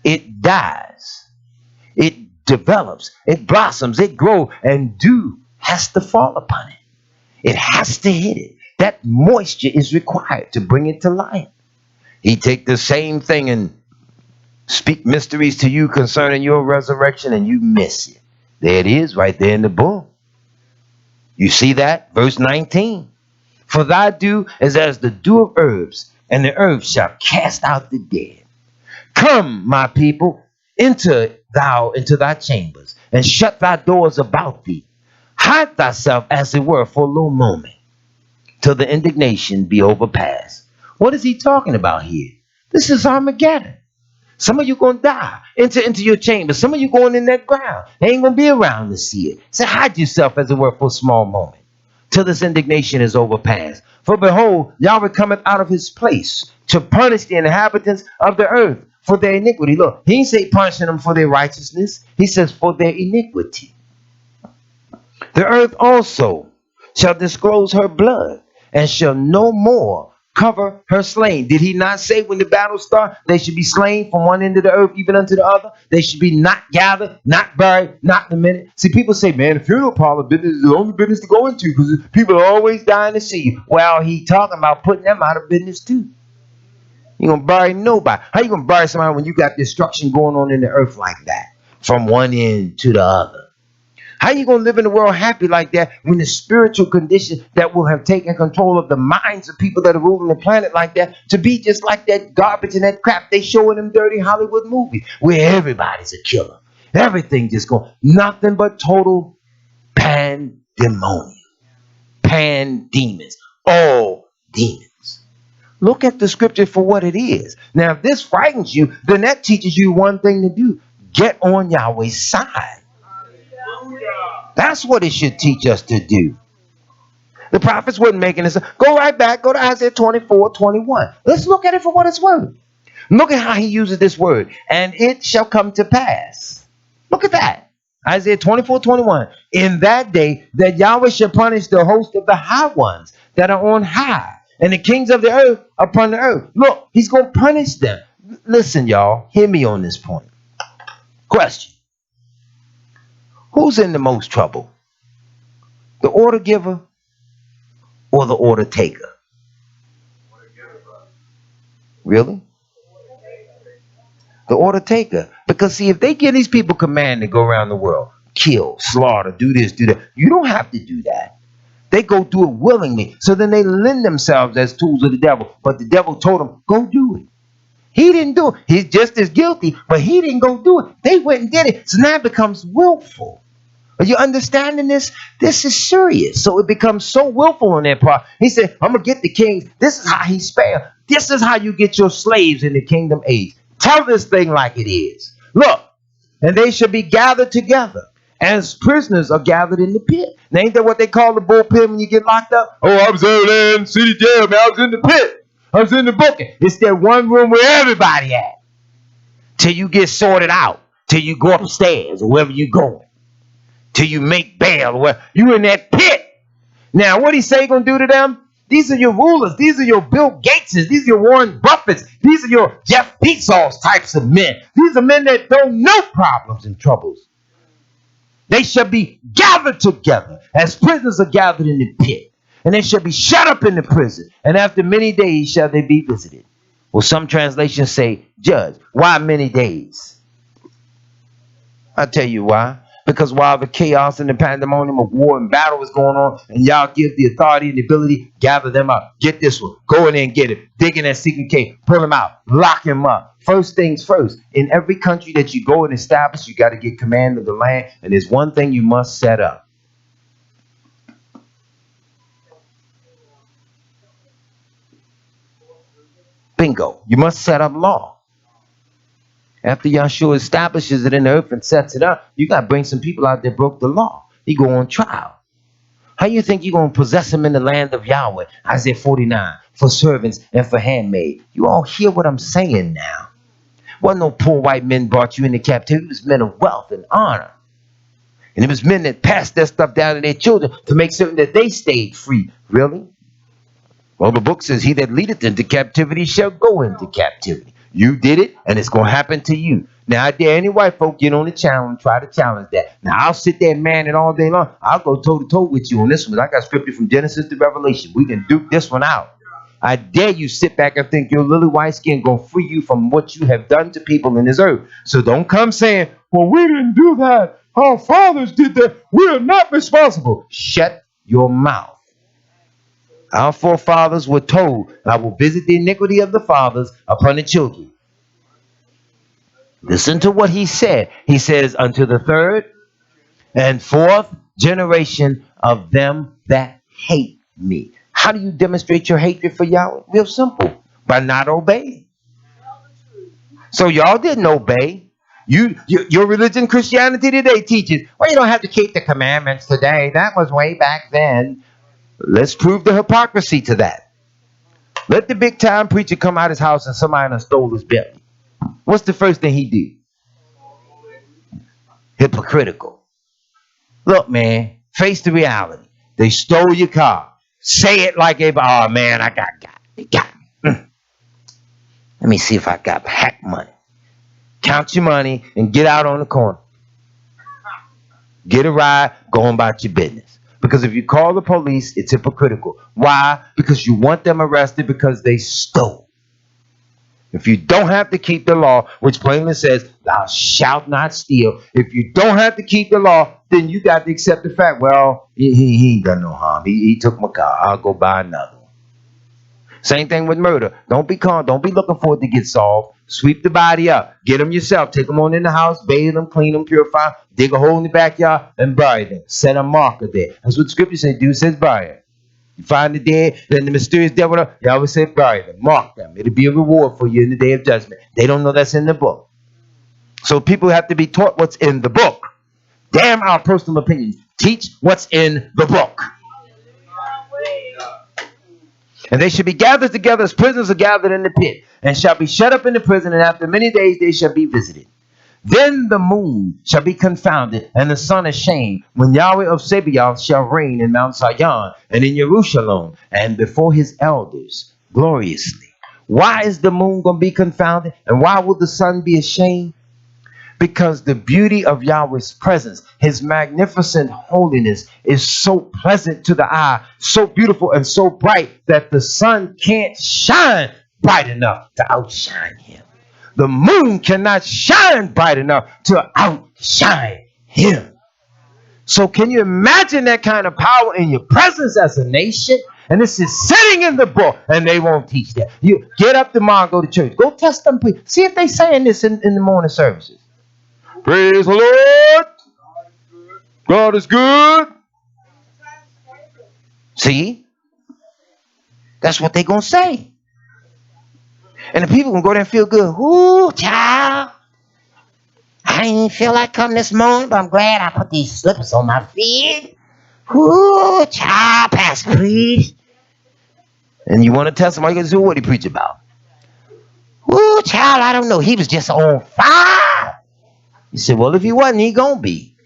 It dies. It develops. It blossoms. It grows. And dew has to fall upon it. It has to hit it. That moisture is required to bring it to life. He take the same thing and speak mysteries to you concerning your resurrection, and you miss it. There it is right there in the book. You see that? Verse 19. For thy dew is as the dew of herbs, and the earth shall cast out the dead. Come, my people, enter thou into thy chambers, and shut thy doors about thee. Hide thyself, as it were, for a little moment, till the indignation be overpassed. What is he talking about here? This is Armageddon. Some of you going to die. Enter into your chamber. Some of you going in that ground. They ain't going to be around to see it. So hide yourself, as it were, for a small moment, till this indignation is overpassed. For behold, Yahweh cometh out of his place to punish the inhabitants of the earth for their iniquity. Look, he ain't say punishing them for their righteousness. He says for their iniquity. The earth also shall disclose her blood, and shall no more cover her slain. Did he not say when the battle starts, they should be slain from one end of the earth even unto the other? They should be not gathered, not buried, not in a minute. See, people say, man, the funeral parlor business is the only business to go into because people are always dying to see you. Well, he talking about putting them out of business too. You gonna bury nobody. How you gonna bury somebody when you got destruction going on in the earth like that, from one end to the other? How you gonna live in the world happy like that when the spiritual condition that will have taken control of the minds of people that are ruling the planet like that to be just like that garbage and that crap they show in them dirty Hollywood movies where everybody's a killer, everything just going, nothing but total pandemonium, demons, all demons. Look at the scripture for what it is. Now, if this frightens you, then that teaches you one thing to do: get on Yahweh's side. That's what it should teach us to do. The prophets weren't making this. Go right back. Go to Isaiah 24:21. Let's look at it for what it's worth. Look at how he uses this word. And it shall come to pass. Look at that. Isaiah 24:21. In that day that Yahweh shall punish the host of the high ones that are on high, and the kings of the earth upon the earth. Look, he's going to punish them. Listen, y'all. Hear me on this point. Question. Who's in the most trouble? The order giver or the order taker? Really? The order taker. Because see, if they give these people command to go around the world, kill, slaughter, do this, do that, you don't have to do that. They go do it willingly. So then they lend themselves as tools of the devil. But the devil told them, go do it. He didn't do it. He's just as guilty, but he didn't go do it. They went and did it. So now it becomes willful. Are you understanding this? This is serious. So it becomes so willful on their part. He said, I'm going to get the kings. This is how he spare. This is how you get your slaves in the kingdom age. Tell this thing like it is. Look, and they shall be gathered together as prisoners are gathered in the pit. Now, ain't that what they call the bullpen when you get locked up? Oh, I was over there in city jail, man. I was in the pit. I was in the booking. It's that one room where everybody at. Till you get sorted out. Till you go upstairs or wherever you're going. Till you make bail. Where you in that pit. Now, what he say gonna do to them? These are your rulers. These are your Bill Gateses. These are your Warren Buffetts. These are your Jeff Bezos types of men. These are men that don't know problems and troubles. They shall be gathered together as prisoners are gathered in the pit. And they shall be shut up in the prison. And after many days shall they be visited. Well, some translations say, judge. Why many days? I tell you why. Because while the chaos and the pandemonium of war and battle is going on, and y'all give the authority and the ability, gather them up. Get this one. Go in there and get it. Dig in that secret cave. Pull him out. Lock him up. First things first. In every country that you go and establish, you got to get command of the land. And there's one thing you must set up. Bingo. You must set up law. After Yahshua establishes it in the earth and sets it up, you got to bring some people out that broke the law. He go on trial. How you think you're going to possess them in the land of Yahweh? Isaiah 49, for servants and for handmaid. You all hear what I'm saying now. Wasn't no poor white men brought you into captivity. It was men of wealth and honor. And it was men that passed that stuff down to their children to make certain that they stayed free. Really? Well, the book says, he that leadeth into captivity shall go into captivity. You did it, and it's going to happen to you. Now, I dare any white folk get on the challenge, try to challenge that. Now, I'll sit there and man it all day long. I'll go toe-to-toe with you on this one. I got scripture from Genesis to Revelation. We can duke this one out. I dare you sit back and think your little white skin going to free you from what you have done to people in this earth. So don't come saying, well, we didn't do that. Our fathers did that. We're not responsible. Shut your mouth. Our forefathers were told, I will visit the iniquity of the fathers upon the children. Listen to what he said. He says, unto the third and fourth generation of them that hate me. How do you demonstrate your hatred for Yahweh? Real simple. By not obeying. So y'all didn't obey. Your religion, Christianity today teaches, well, you don't have to keep the commandments today. That was way back then. Let's prove the hypocrisy to that. Let the big time preacher come out his house and somebody done stole his belly. What's the first thing he did? Hypocritical. Look, man, face the reality. They stole your car. Say it like everybody, oh man, I got it. Let me see if I got hack money. Count your money and get out on the corner. Get a ride, go on about your business. Because if you call the police, it's hypocritical. Why? Because you want them arrested because they stole. If you don't have to keep the law, which plainly says, thou shalt not steal. If you don't have to keep the law, then you got to accept the fact, well, he ain't done no harm. He took my car. I'll go buy another one. Same thing with murder. Don't be calm. Don't be looking for it to get solved. Sweep the body up. Get them yourself. Take them on in the house. Bathe them, clean them, purify them. Dig a hole in the backyard and bury them. Set a marker there. That's what the scripture says. Do says bury them. You find the dead, then the mysterious devil, you always say bury them. Mark them. It'll be a reward for you in the day of judgment. They don't know that's in the book. So people have to be taught what's in the book. Damn our personal opinions. Teach what's in the book. And they shall be gathered together as prisoners are gathered in the pit, and shall be shut up in the prison, and after many days they shall be visited. Then the moon shall be confounded, and the sun ashamed, when Yahweh of Sabaoth shall reign in Mount Zion, and in Jerusalem, and before his elders, gloriously. Why is the moon going to be confounded, and why will the sun be ashamed? Because the beauty of Yahweh's presence, his magnificent holiness, is so pleasant to the eye, so beautiful and so bright that the sun can't shine bright enough to outshine him. The moon cannot shine bright enough to outshine him. So can you imagine that kind of power in your presence as a nation? And this is sitting in the book, and they won't teach that. You get up tomorrow and go to church. Go test them, please. See if they saying this in the morning services. Praise the Lord. God is good. See? That's what they're going to say. And the people going to go there and feel good. Ooh, child. I didn't feel like coming this morning, but I'm glad I put these slippers on my feet. Ooh, child, Pastor, please. And you want to tell somebody what he preach about? Ooh, child, I don't know. He was just on fire. You said, well, if he wasn't, he gonna be.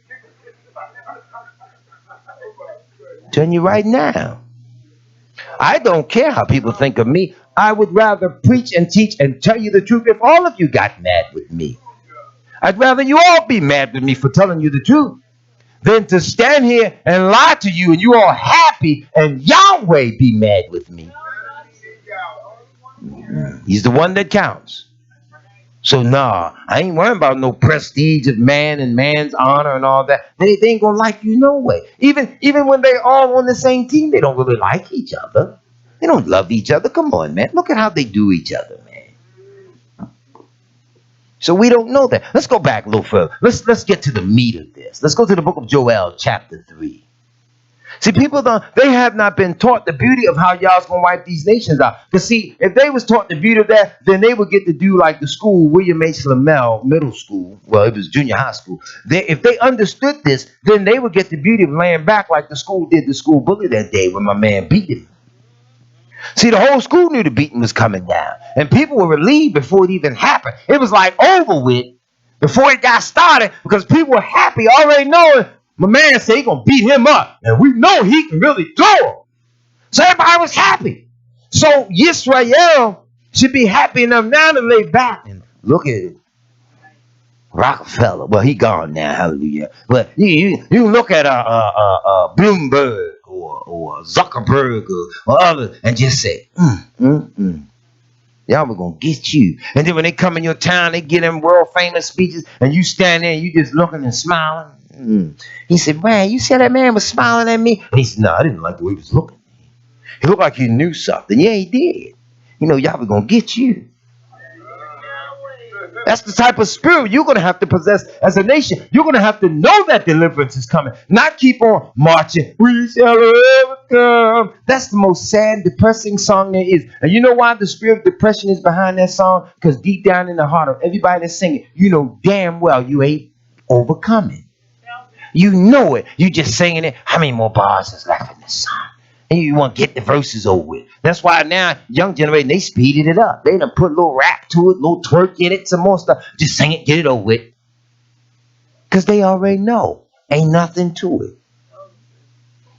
I'm telling you right now. I don't care how people think of me. I would rather preach and teach and tell you the truth if all of you got mad with me. I'd rather you all be mad with me for telling you the truth than to stand here and lie to you and you all happy and Yahweh be mad with me. He's the one that counts. So nah, I ain't worrying about no prestige of man and man's honor and all that. They ain't gonna like you no way. Even when they all on the same team, they don't really like each other. They don't love each other. Come on, man. Look at how they do each other, man. So we don't know that. Let's go back a little further. Let's get to the meat of this. Let's go to the book of Joel, chapter 3. See, people they have not been taught the beauty of how y'all's gonna wipe these nations out. Because see, if they was taught the beauty of that, then they would get to do like the school, William H. Lamell Middle School. Well, it was junior high school. If they understood this, then they would get the beauty of laying back like the school did the school bully that day when my man beat him. See, the whole school knew the beating was coming down. And people were relieved before it even happened. It was like over with before it got started because people were happy already knowing my man said he's going to beat him up. And we know he can really throw him. So everybody was happy. So Yisrael should be happy enough now to lay back and look at Rockefeller. Well, he gone now, hallelujah. But you look at Bloomberg or Zuckerberg or others and just say, y'all were going to get you. And then when they come in your town, they get them world famous speeches and you stand there and you just looking and smiling. He said, man, you said that man was smiling at me? And he said, no, I didn't like the way he was looking. He looked like he knew something. Yeah, he did. You know, y'all were going to get you. That's the type of spirit you're going to have to possess as a nation. You're going to have to know that deliverance is coming. Not keep on marching. We shall overcome. That's the most sad, depressing song there is. And you know why the spirit of depression is behind that song? Because deep down in the heart of everybody that's singing, you know damn well you ain't overcoming. You know it. You just singing it. How many more bars is left in this song? And you want to get the verses over with. That's why now, young generation, they speeded it up. They done put a little rap to it, a little twerk in it, some more stuff. Just sing it, get it over with. Because they already know. Ain't nothing to it.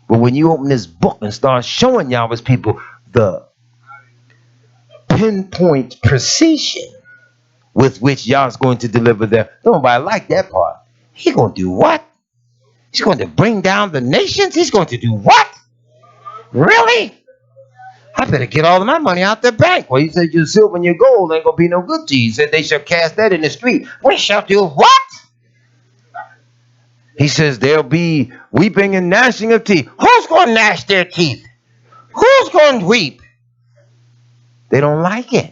But when you open this book and start showing y'all as people the pinpoint precision with which y'all's going to deliver them, nobody like that part. He going to do what? He's going to bring down the nations? He's going to do what? Really? I better get all of my money out the bank. Well, you said your silver and your gold ain't going to be no good to you. He said they shall cast that in the street. We shall do what? He says there'll be weeping and gnashing of teeth. Who's going to gnash their teeth? Who's going to weep? They don't like it.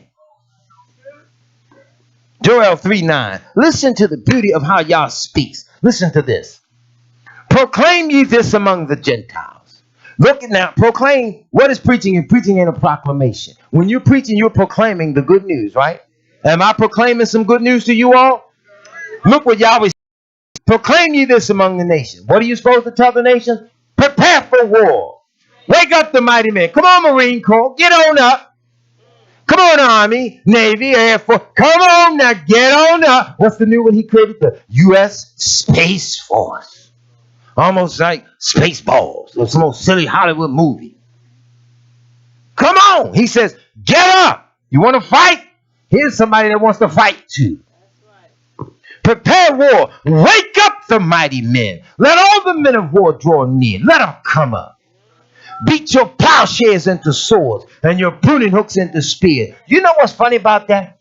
Joel 3:9. Listen to the beauty of how Yah speaks. Listen to this. Proclaim ye this among the Gentiles. Look at now, proclaim. What is preaching? And preaching ain't a proclamation. When you're preaching, you're proclaiming the good news, right? Am I proclaiming some good news to you all? Look what Yahweh says. Proclaim ye this among the nations. What are you supposed to tell the nations? Prepare for war. Wake up the mighty men. Come on, Marine Corps. Get on up. Come on, Army, Navy, Air Force. Come on now, get on up. What's the new one he created? The U.S. Space Force. Almost like Spaceballs or some old silly Hollywood movie. Come on. He says, get up. You want to fight? Here's somebody that wants to fight too. Prepare war. Wake up the mighty men. Let all the men of war draw near. Let them come up. Beat your plowshares into swords and your pruning hooks into spears. You know what's funny about that?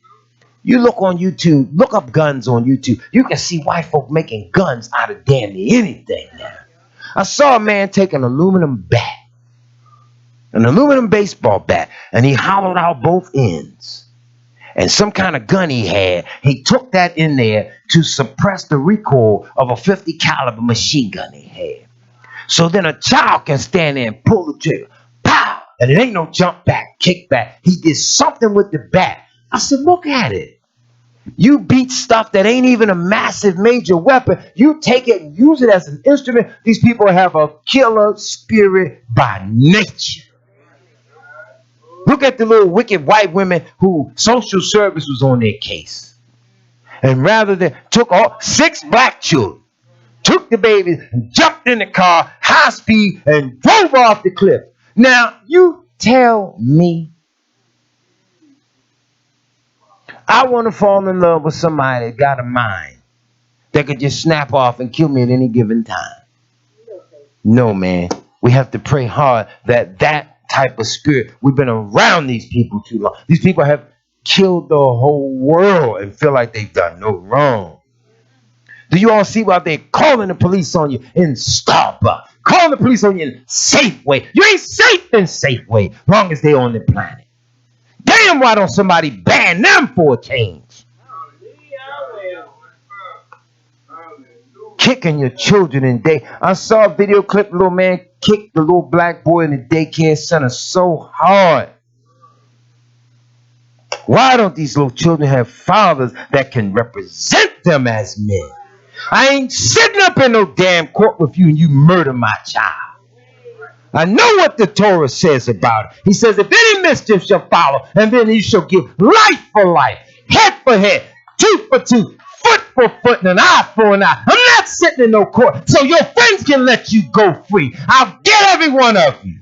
You look on YouTube, look up guns on YouTube. You can see white folk making guns out of damn near anything now. I saw a man take an aluminum bat, an aluminum baseball bat, and he hollowed out both ends. And some kind of gun he had, he took that in there to suppress the recoil of a 50 caliber machine gun he had. So then a child can stand there and pull the trigger. Pow! And it ain't no jump back, kick back. He did something with the bat. I said, look at it. You beat stuff that ain't even a massive major weapon. You take it and use it as an instrument. These people have a killer spirit by nature. Look at the little wicked white women who social service was on their case. And rather than took all 6 black children, took the babies and jumped in the car, high speed, and drove off the cliff. Now, you tell me, I want to fall in love with somebody that got a mind that could just snap off and kill me at any given time. No, man. We have to pray hard that type of spirit, we've been around these people too long. These people have kill the whole world and feel like they've done no wrong? Do you all see why they're calling the police on you in Starbucks? Calling the police on you in Safeway. You ain't safe in Safeway long as they're on the planet. Damn, why don't somebody ban them for a change? Kicking your children in day. I saw a video clip, the little man kicked the little black boy in the daycare center so hard. Why don't these little children have fathers that can represent them as men? I ain't sitting up in no damn court with you and you murder my child. I know what the Torah says about it. He says, if any mischief shall follow, and then you shall give life for life, head for head, tooth for tooth, foot for foot, and an eye for an eye. I'm not sitting in no court so your friends can let you go free. I'll get every one of you.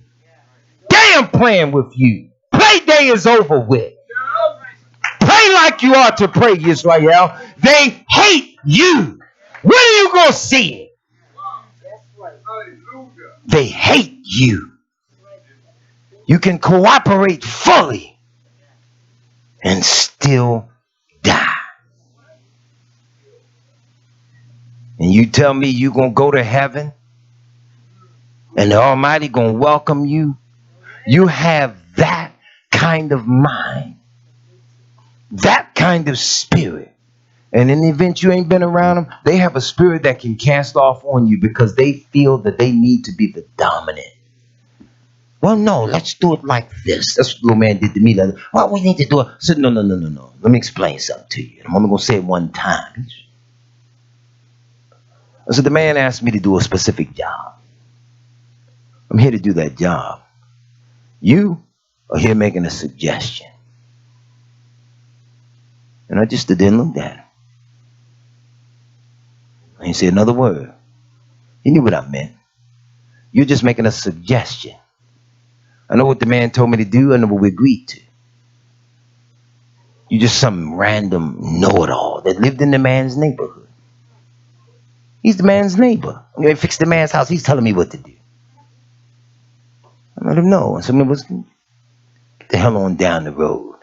Damn playing with you. Play day is over with. Pray like you ought to pray, Israel. They hate you. When are you going to see it? They hate you. You can cooperate fully and still die. And you tell me you're going to go to heaven and the Almighty going to welcome you? You have that kind of mind, that kind of spirit. And in the event you ain't been around them, they have a spirit that can cast off on you because they feel that they need to be the dominant. Well, no, let's do it like this. That's what the little man did to me. Like, well, we need to do it. I said, no. Let me explain something to you. I'm only going to say it one time. I said, the man asked me to do a specific job. I'm here to do that job. You are here making a suggestion. And I just stood there and looked at him. I didn't say another word. He knew what I meant. You're just making a suggestion. I know what the man told me to do. I know what we agreed to. You're just some random know-it-all that lived in the man's neighborhood. He's the man's neighbor. I'm going to fix the man's house. He's telling me what to do. I let him know. I said, man, get the hell on down the road.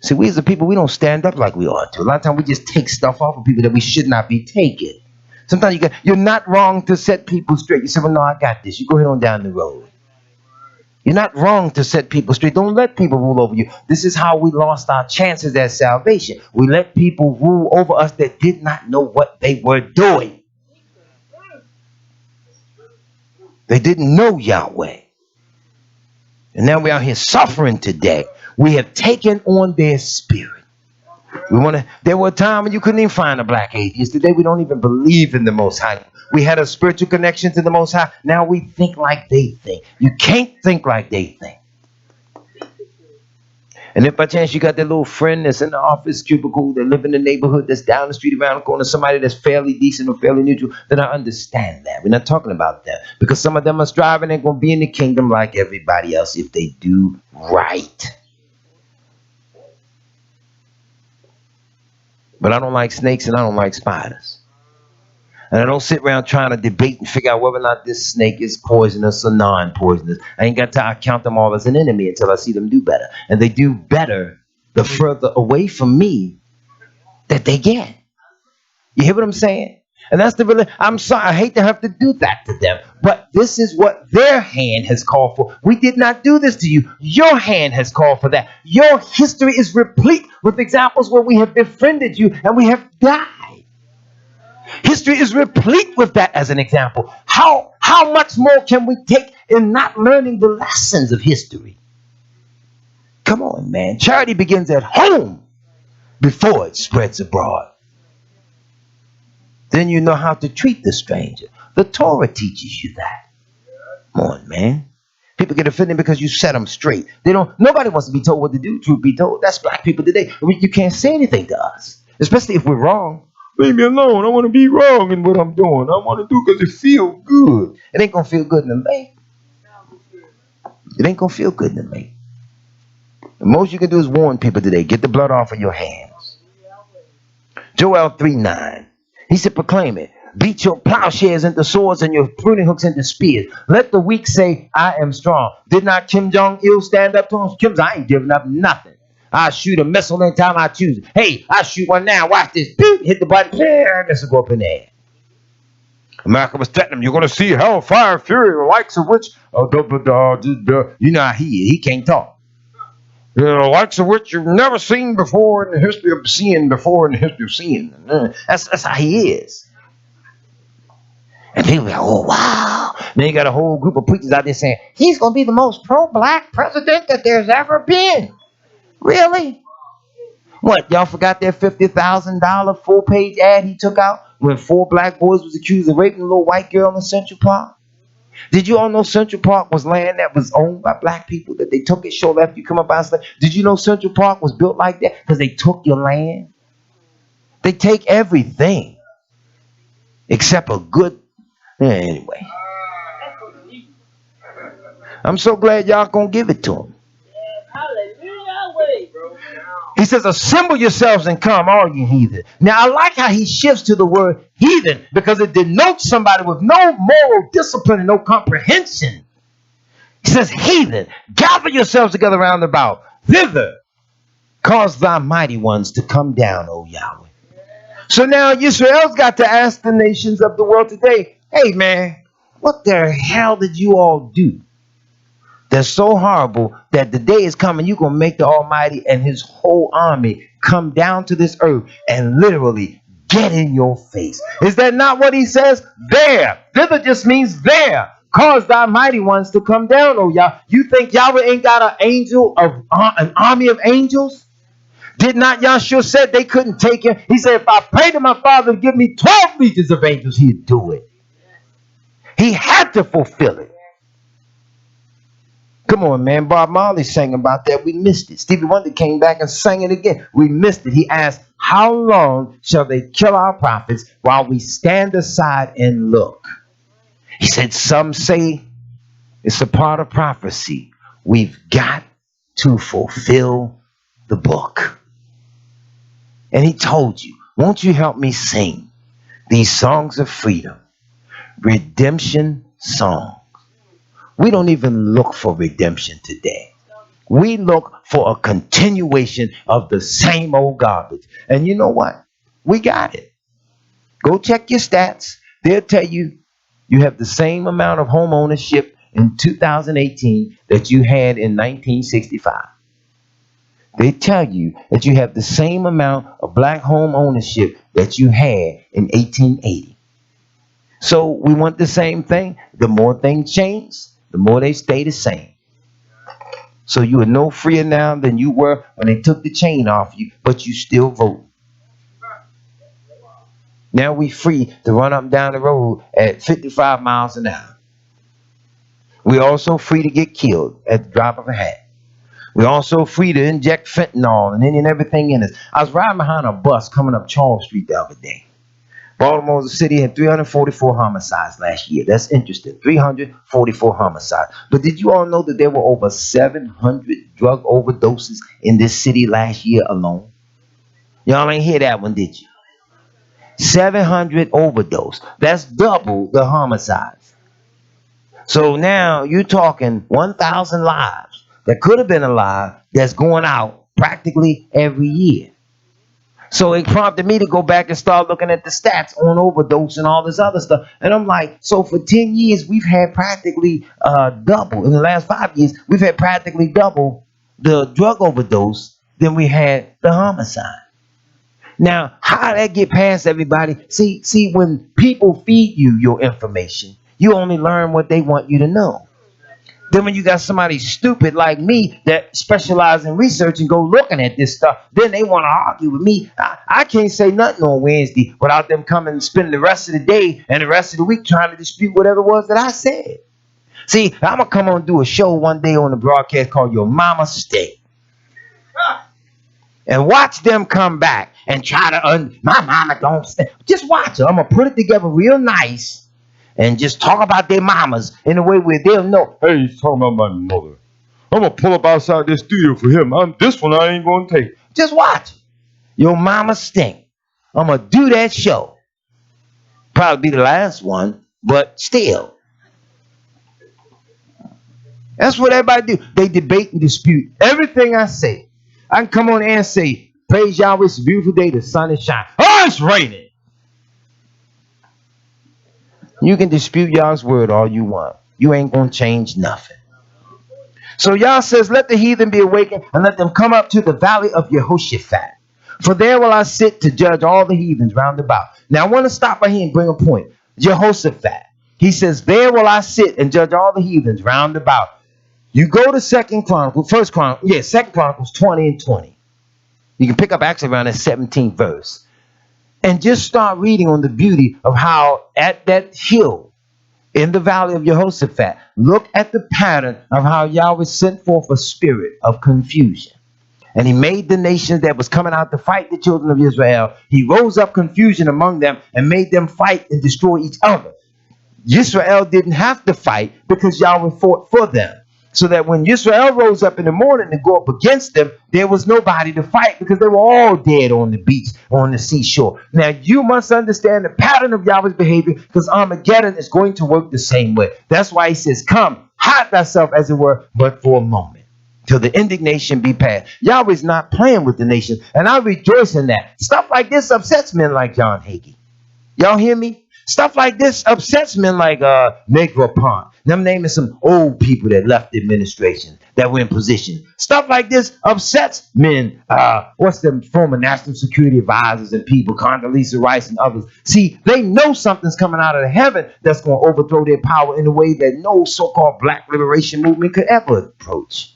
See, we as a people, we don't stand up like we ought to. A lot of times we just take stuff off of people that we should not be taking. Sometimes you're not wrong to set people straight. You say, well, no, I got this. You go ahead on down the road. You're not wrong to set people straight. Don't let people rule over you. This is how we lost our chances at salvation. We let people rule over us that did not know what they were doing. They didn't know Yahweh. And now we're out here suffering today. We have taken on their spirit. There were a time when you couldn't even find a black atheist. Today we don't even believe in the Most High. We had a spiritual connection to the Most High. Now we think like they think. You can't think like they think. And if by chance you got that little friend that's in the office cubicle that live in the neighborhood that's down the street around the corner, somebody that's fairly decent or fairly neutral, then I understand that. We're not talking about that. Because some of them are striving and going to be in the kingdom like everybody else if they do right. But I don't like snakes and I don't like spiders. And I don't sit around trying to debate and figure out whether or not this snake is poisonous or non-poisonous. I ain't got to count them all as an enemy until I see them do better. And they do better the further away from me that they get. You hear what I'm saying? And that's the I'm sorry, I hate to have to do that to them. But this is what their hand has called for. We did not do this to you. Your hand has called for that. Your history is replete with examples where we have befriended you and we have died. History is replete with that as an example. How much more can we take in not learning the lessons of history? Come on, man. Charity begins at home before it spreads abroad. Then you know how to treat the stranger. The Torah teaches you that. Come on, man. People get offended because you set them straight. Nobody wants to be told what to do, truth be told. That's black people today. You can't say anything to us, especially if we're wrong. Leave me alone. I want to be wrong in what I'm doing. I want to do because it feels good. It ain't going to feel good in the lake. It ain't going to feel good in the lake. The most you can do is warn people today. Get the blood off of your hands. Joel 3:9. He said, proclaim it. Beat your plowshares into swords and your pruning hooks into spears. Let the weak say, I am strong. Did not Kim Jong-il stand up to him? I ain't giving up nothing. I shoot a missile anytime I choose. Hey, I shoot one now. Watch this. Boop, hit the button. Missile go up in the air. America was threatening him. You're going to see hellfire, fury, the likes of which, you know how he can't talk. The likes of which you've never seen before in the history of seeing, before in the history of seeing. That's how he is. And people are like, oh, wow. Then you got a whole group of preachers out there saying, he's going to be the most pro-black president that there's ever been. Really? What, y'all forgot that $50,000 full-page ad he took out when 4 black boys was accused of raping a little white girl in Central Park? Did you all know Central Park was land that was owned by black people, that they took it short after you come up out of? Did you know Central Park was built like that? Because they took your land. They take everything except a good... Anyway. I'm so glad y'all gonna give it to him. He says, assemble yourselves and come, all you heathen. Now, I like how he shifts to the word heathen because it denotes somebody with no moral discipline and no comprehension. He says, heathen, gather yourselves together round about. Thither, cause thy mighty ones to come down, O Yahweh. So now Israel's got to ask the nations of the world today, hey, man, what the hell did you all do that's so horrible that the day is coming you're going to make the Almighty and his whole army come down to this earth and literally get in your face? Is that not what he says? There. Thither just means there. Cause thy mighty ones to come down, oh Yah. You think Yahweh ain't got an army of angels? Did not Yahshua said they couldn't take him? He said, if I pray to my Father to give me 12 legions of angels, he'd do it. He had to fulfill it. Come on, man. Bob Marley sang about that. We missed it. Stevie Wonder came back and sang it again. We missed it. He asked, how long shall they kill our prophets while we stand aside and look? He said, some say it's a part of prophecy. We've got to fulfill the book. And he told you, won't you help me sing these songs of freedom, redemption songs? We don't even look for redemption today. We look for a continuation of the same old garbage. And you know what? We got it. Go check your stats. They'll tell you you have the same amount of home ownership in 2018 that you had in 1965. They tell you that you have the same amount of black home ownership that you had in 1880. So we want the same thing. The more things change, the more they stay the same. So you are no freer now than you were when they took the chain off you, but you still vote. Now we free to run up and down the road at 55 miles an hour. We're also free to get killed at the drop of a hat. We're also free to inject fentanyl and any and everything in us. I was riding behind a bus coming up Charles Street the other day. Baltimore City had 344 homicides last year. That's interesting. 344 homicides. But did you all know that there were over 700 drug overdoses in this city last year alone? Y'all ain't hear that one, did you? 700 overdose. That's double the homicides. So now you're talking 1,000 lives that could have been alive that's going out practically every year. So it prompted me to go back and start looking at the stats on overdose and all this other stuff. And I'm like, so for 10 years, we've had practically double. In the last 5 years, we've had practically double the drug overdose than we had the homicide. Now, how did that get past everybody? See, when people feed you your information, you only learn what they want you to know. Then when you got somebody stupid like me that specializes in research and go looking at this stuff, then they want to argue with me. I can't say nothing on Wednesday without them coming and spending the rest of the day and the rest of the week trying to dispute whatever it was that I said. See, I'm going to come on and do a show one day on the broadcast called Your Mama Stink. And watch them come back and try to, my mama don't stink. Just watch her. I'm going to put it together real nice. And just talk about their mamas in a way where they'll know, hey, he's talking about my mother. I'm going to pull up outside this studio for him. This one I ain't going to take. Just watch. Your mama stink. I'm going to do that show. Probably be the last one, but still. That's what everybody do. They debate and dispute everything I say. I can come on air and say, praise Yahweh, it's a beautiful day, the sun is shining. Oh, it's raining. You can dispute Yah's word all you want. You ain't going to change nothing. So Yah says, let the heathen be awakened and let them come up to the valley of Jehoshaphat. For there will I sit to judge all the heathens round about. Now I want to stop right here and bring a point. Jehoshaphat. He says, there will I sit and judge all the heathens round about. You go to Second Chronicles 20 and 20. You can pick up actually around that 17th verse. And just start reading on the beauty of how at that hill in the valley of Jehoshaphat, look at the pattern of how Yahweh sent forth a spirit of confusion. And he made the nations that was coming out to fight the children of Israel. He rose up confusion among them and made them fight and destroy each other. Israel didn't have to fight because Yahweh fought for them. So that when Israel rose up in the morning to go up against them, there was nobody to fight because they were all dead on the beach, on the seashore. Now, you must understand the pattern of Yahweh's behavior because Armageddon is going to work the same way. That's why he says, come, hide thyself, as it were, but for a moment, till the indignation be past. Yahweh's not playing with the nation, and I rejoice in that. Stuff like this upsets men like John Hagee. Y'all hear me? Stuff like this upsets men like Negroponte. Them naming some old people that left the administration that were in position. Stuff like this upsets men. What's them former national security advisors and people, Condoleezza Rice and others. See, they know something's coming out of heaven that's going to overthrow their power in a way that no so-called black liberation movement could ever approach.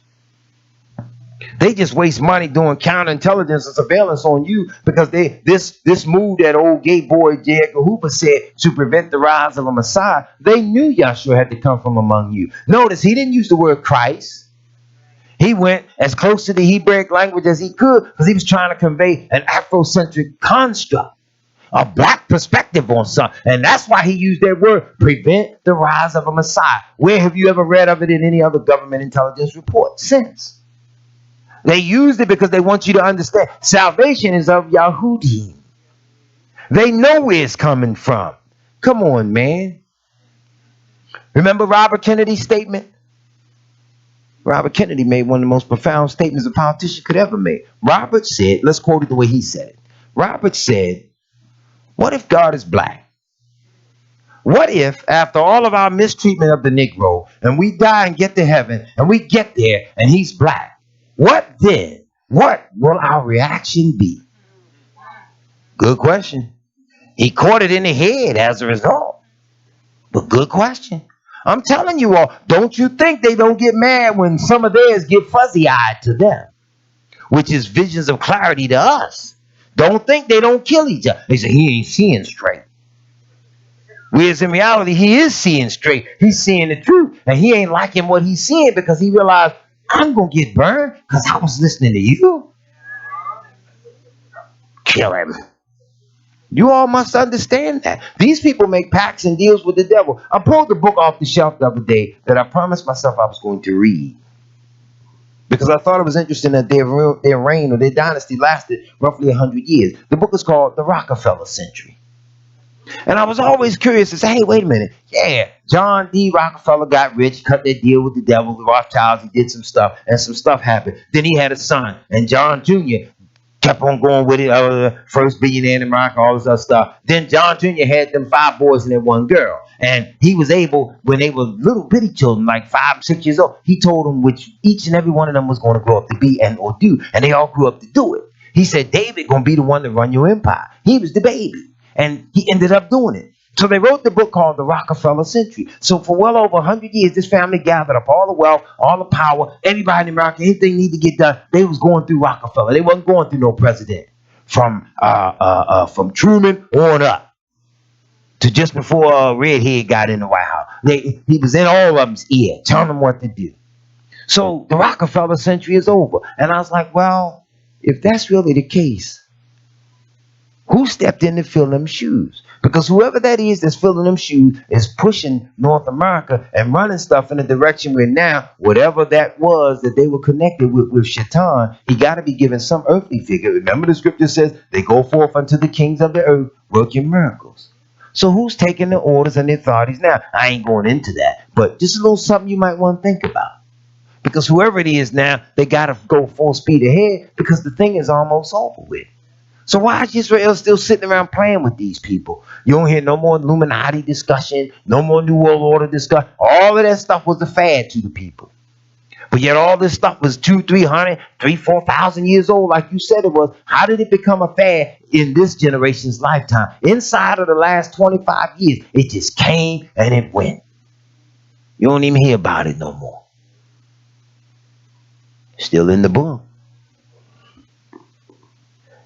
They just waste money doing counterintelligence and surveillance on you because this move that old gay boy J. Edgar Hoover said to prevent the rise of a Messiah, they knew Yahshua had to come from among you. Notice he didn't use the word Christ. He went as close to the Hebraic language as he could because he was trying to convey an Afrocentric construct, a black perspective on something. And that's why he used that word, prevent the rise of a Messiah. Where have you ever read of it in any other government intelligence report since? They used it because they want you to understand salvation is of Yahudim. They know where it's coming from. Come on, man. Remember Robert Kennedy's statement? Robert Kennedy made one of the most profound statements a politician could ever make. Robert said, let's quote it the way he said it. Robert said, what if God is black? What if, after all of our mistreatment of the Negro, and we die and get to heaven, and we get there, and he's black? What then? What will our reaction be? Good question. He caught it in the head as a result. But good question. I'm telling you all, don't you think they don't get mad when some of theirs get fuzzy-eyed to them, which is visions of clarity to us. Don't think they don't kill each other. They say, he ain't seeing straight. Whereas in reality, he is seeing straight. He's seeing the truth. And he ain't liking what he's seeing because he realized, I'm going to get burned because I was listening to you. Kill him. You all must understand that. These people make pacts and deals with the devil. I pulled the book off the shelf the other day that I promised myself I was going to read, because I thought it was interesting that their reign or their dynasty lasted roughly 100 years. The book is called The Rockefeller Century. And I was always curious to say, hey, wait a minute. Yeah, John D. Rockefeller got rich, cut that deal with the devil, the Rothschilds. He did some stuff, and some stuff happened. Then he had a son, and John Jr. kept on going with it, first billionaire in America, all this other stuff. Then John Jr. had them 5 boys and that 1 girl. And he was able, when they were little bitty children, like 5, 6 years old, he told them which each and every one of them was going to grow up to be and or do. And they all grew up to do it. He said, David going to be the one to run your empire. He was the baby. And he ended up doing it. So they wrote the book called The Rockefeller Century. So for well over 100 years, this family gathered up all the wealth, all the power, anybody in America, anything needed to get done, they was going through Rockefeller. They wasn't going through no president. From Truman on up to just before Redhead got in the White House. He was in all of them's ear, telling them what to do. So the Rockefeller Century is over. And I was like, well, if that's really the case, who stepped in to fill them shoes? Because whoever that is that's filling them shoes is pushing North America and running stuff in the direction where now, whatever that was that they were connected with Shaitan, he got to be given some earthly figure. Remember the scripture says, they go forth unto the kings of the earth, working miracles. So who's taking the orders and the authorities now? I ain't going into that, but just a little something you might want to think about. Because whoever it is now, they got to go full speed ahead because the thing is almost over with. So why is Israel still sitting around playing with these people? You don't hear no more Illuminati discussion, no more New World Order discussion. All of that stuff was a fad to the people. But yet all this stuff was 4,000 years old, like you said it was. How did it become a fad in this generation's lifetime? Inside of the last 25 years, it just came and it went. You don't even hear about it no more. Still in the book.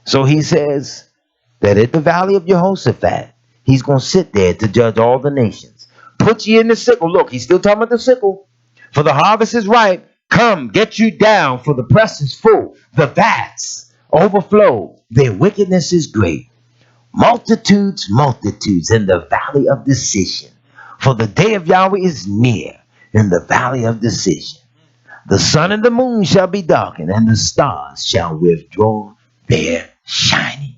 So he says that at the valley of Jehoshaphat, he's going to sit there to judge all the nations. Put ye in the sickle. Look, he's still talking about the sickle. For the harvest is ripe. Come, get you down, for the press is full. The vats overflow. Their wickedness is great. Multitudes, multitudes in the valley of decision. For the day of Yahweh is near in the valley of decision. The sun and the moon shall be darkened, and the stars shall withdraw their shining.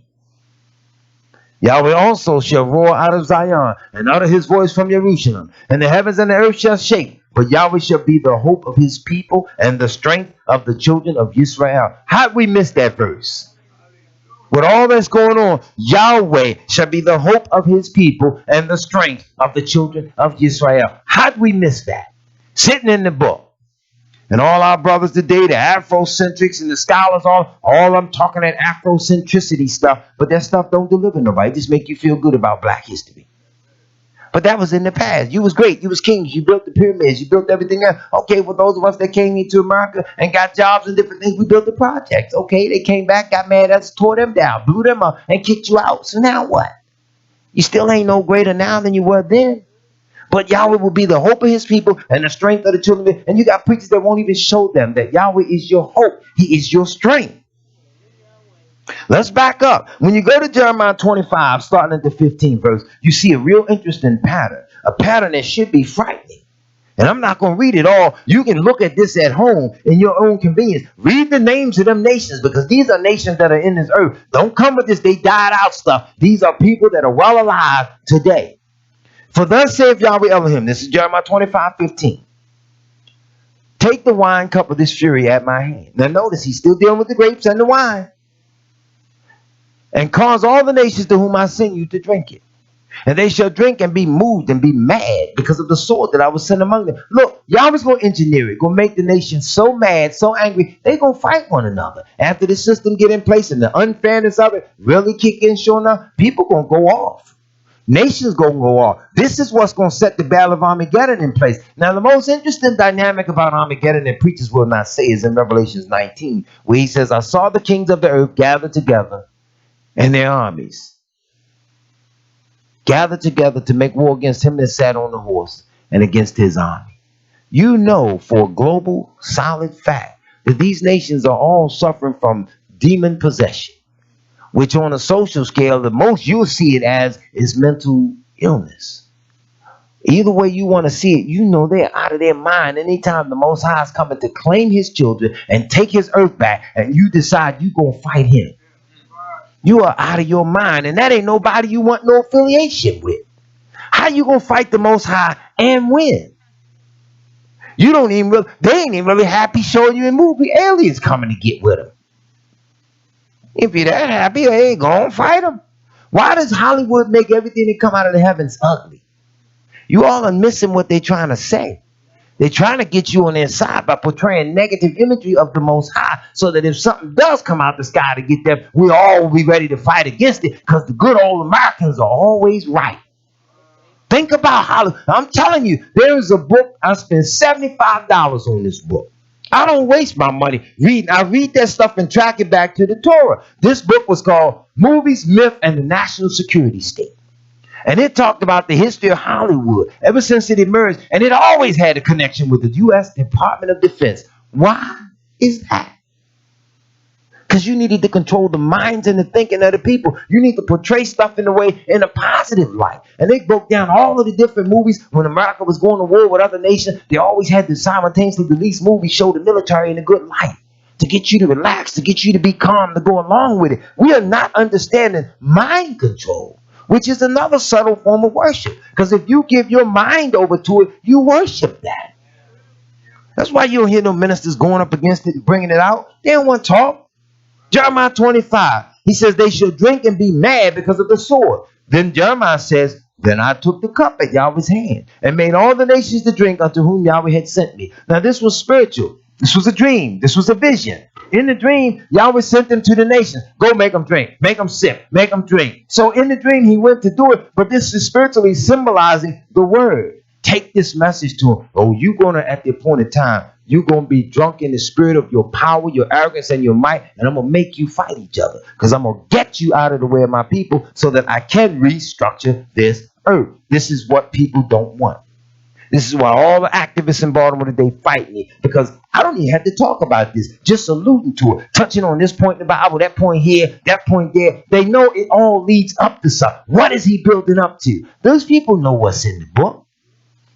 Yahweh also shall roar out of Zion, and utter his voice from Jerusalem, and the heavens and the earth shall shake. But Yahweh shall be the hope of his people, and the strength of the children of Israel. How'd we miss that verse? With all that's going on, Yahweh shall be the hope of his people, and the strength of the children of Israel. How'd we miss that? Sitting in the book. And all our brothers today, the Afrocentrics and the scholars, all I'm talking that Afrocentricity stuff, but that stuff don't deliver nobody. It just make you feel good about black history. But that was in the past. You was great. You was kings. You built the pyramids. You built everything else. Okay, well, those of us that came into America and got jobs and different things, we built the projects. Okay, they came back, got mad at us, tore them down, blew them up, and kicked you out. So now what? You still ain't no greater now than you were then. But Yahweh will be the hope of his people and the strength of the children. And you got preachers that won't even show them that Yahweh is your hope. He is your strength. Let's back up. When you go to Jeremiah 25, starting at the 15th verse, you see a real interesting pattern. A pattern that should be frightening. And I'm not going to read it all. You can look at this at home in your own convenience. Read the names of them nations, because these are nations that are in this earth. Don't come with this they died out stuff. These are people that are well alive today. For thus saith Yahweh Elohim, this is Jeremiah 25:15. Take the wine cup of this fury at my hand. Now notice he's still dealing with the grapes and the wine. And cause all the nations to whom I send you to drink it. And they shall drink and be moved and be mad because of the sword that I will send among them. Look, Yahweh's going to engineer it, going to make the nation so mad, so angry, they're going to fight one another. After the system get in place and the unfairness of it really kick in, sure enough, people going to go off. Nations going to go off. This is what's going to set the battle of Armageddon in place. Now, the most interesting dynamic about Armageddon that preachers will not say is in Revelation 19, where he says, I saw the kings of the earth gathered together and their armies. Gathered together to make war against him that sat on the horse and against his army. You know for a global, solid fact that these nations are all suffering from demon possession, which on a social scale, the most you'll see it as is mental illness. Either way you want to see it, you know they're out of their mind anytime the Most High is coming to claim his children and take his earth back, and you decide you're going to fight him. You are out of your mind, and that ain't nobody you want no affiliation with. How you going to fight the Most High and win? You don't even really, they ain't even really happy showing you in movie aliens coming to get with them. If you're that happy, they ain't gonna fight them. Why does Hollywood make everything that come out of the heavens ugly? You all are missing what they're trying to say. They're trying to get you on their side by portraying negative imagery of the Most High, so that if something does come out the sky to get them, we all will be ready to fight against it, because the good old Americans are always right. Think about Hollywood. I'm telling you, there is a book. I spent $75 on this book. I don't waste my money reading. I read that stuff and track it back to the Torah. This book was called Movies, Myth, and the National Security State. And it talked about the history of Hollywood ever since it emerged. And it always had a connection with the U.S. Department of Defense. Why is that? Because you needed to control the minds and the thinking of the people. You need to portray stuff in a positive light. And they broke down all of the different movies. When America was going to war with other nations, they always had to simultaneously release movies, show the military in a good light, to get you to relax, to get you to be calm, to go along with it. We are not understanding mind control, which is another subtle form of worship. Because if you give your mind over to it, you worship that. That's why you don't hear no ministers going up against it and bringing it out. They don't want to talk. Jeremiah 25, he says they shall drink and be mad because of the sword. Then Jeremiah says, then I took the cup at Yahweh's hand and made all the nations to drink unto whom Yahweh had sent me. Now this was spiritual. This was a dream. This was a vision. In the dream, Yahweh sent them to the nations. Go make them drink. Make them sip. Make them drink. So in the dream, he went to do it. But this is spiritually symbolizing the word. Take this message to him. Oh, you're going to, at the appointed time, you're going to be drunk in the spirit of your power, your arrogance, and your might. And I'm going to make you fight each other. Because I'm going to get you out of the way of my people so that I can restructure this earth. This is what people don't want. This is why all the activists in Baltimore today fight me, because I don't even have to talk about this, just alluding to it, touching on this point in the Bible, that point here, that point there. They know it all leads up to something. What is he building up to? Those people know what's in the book.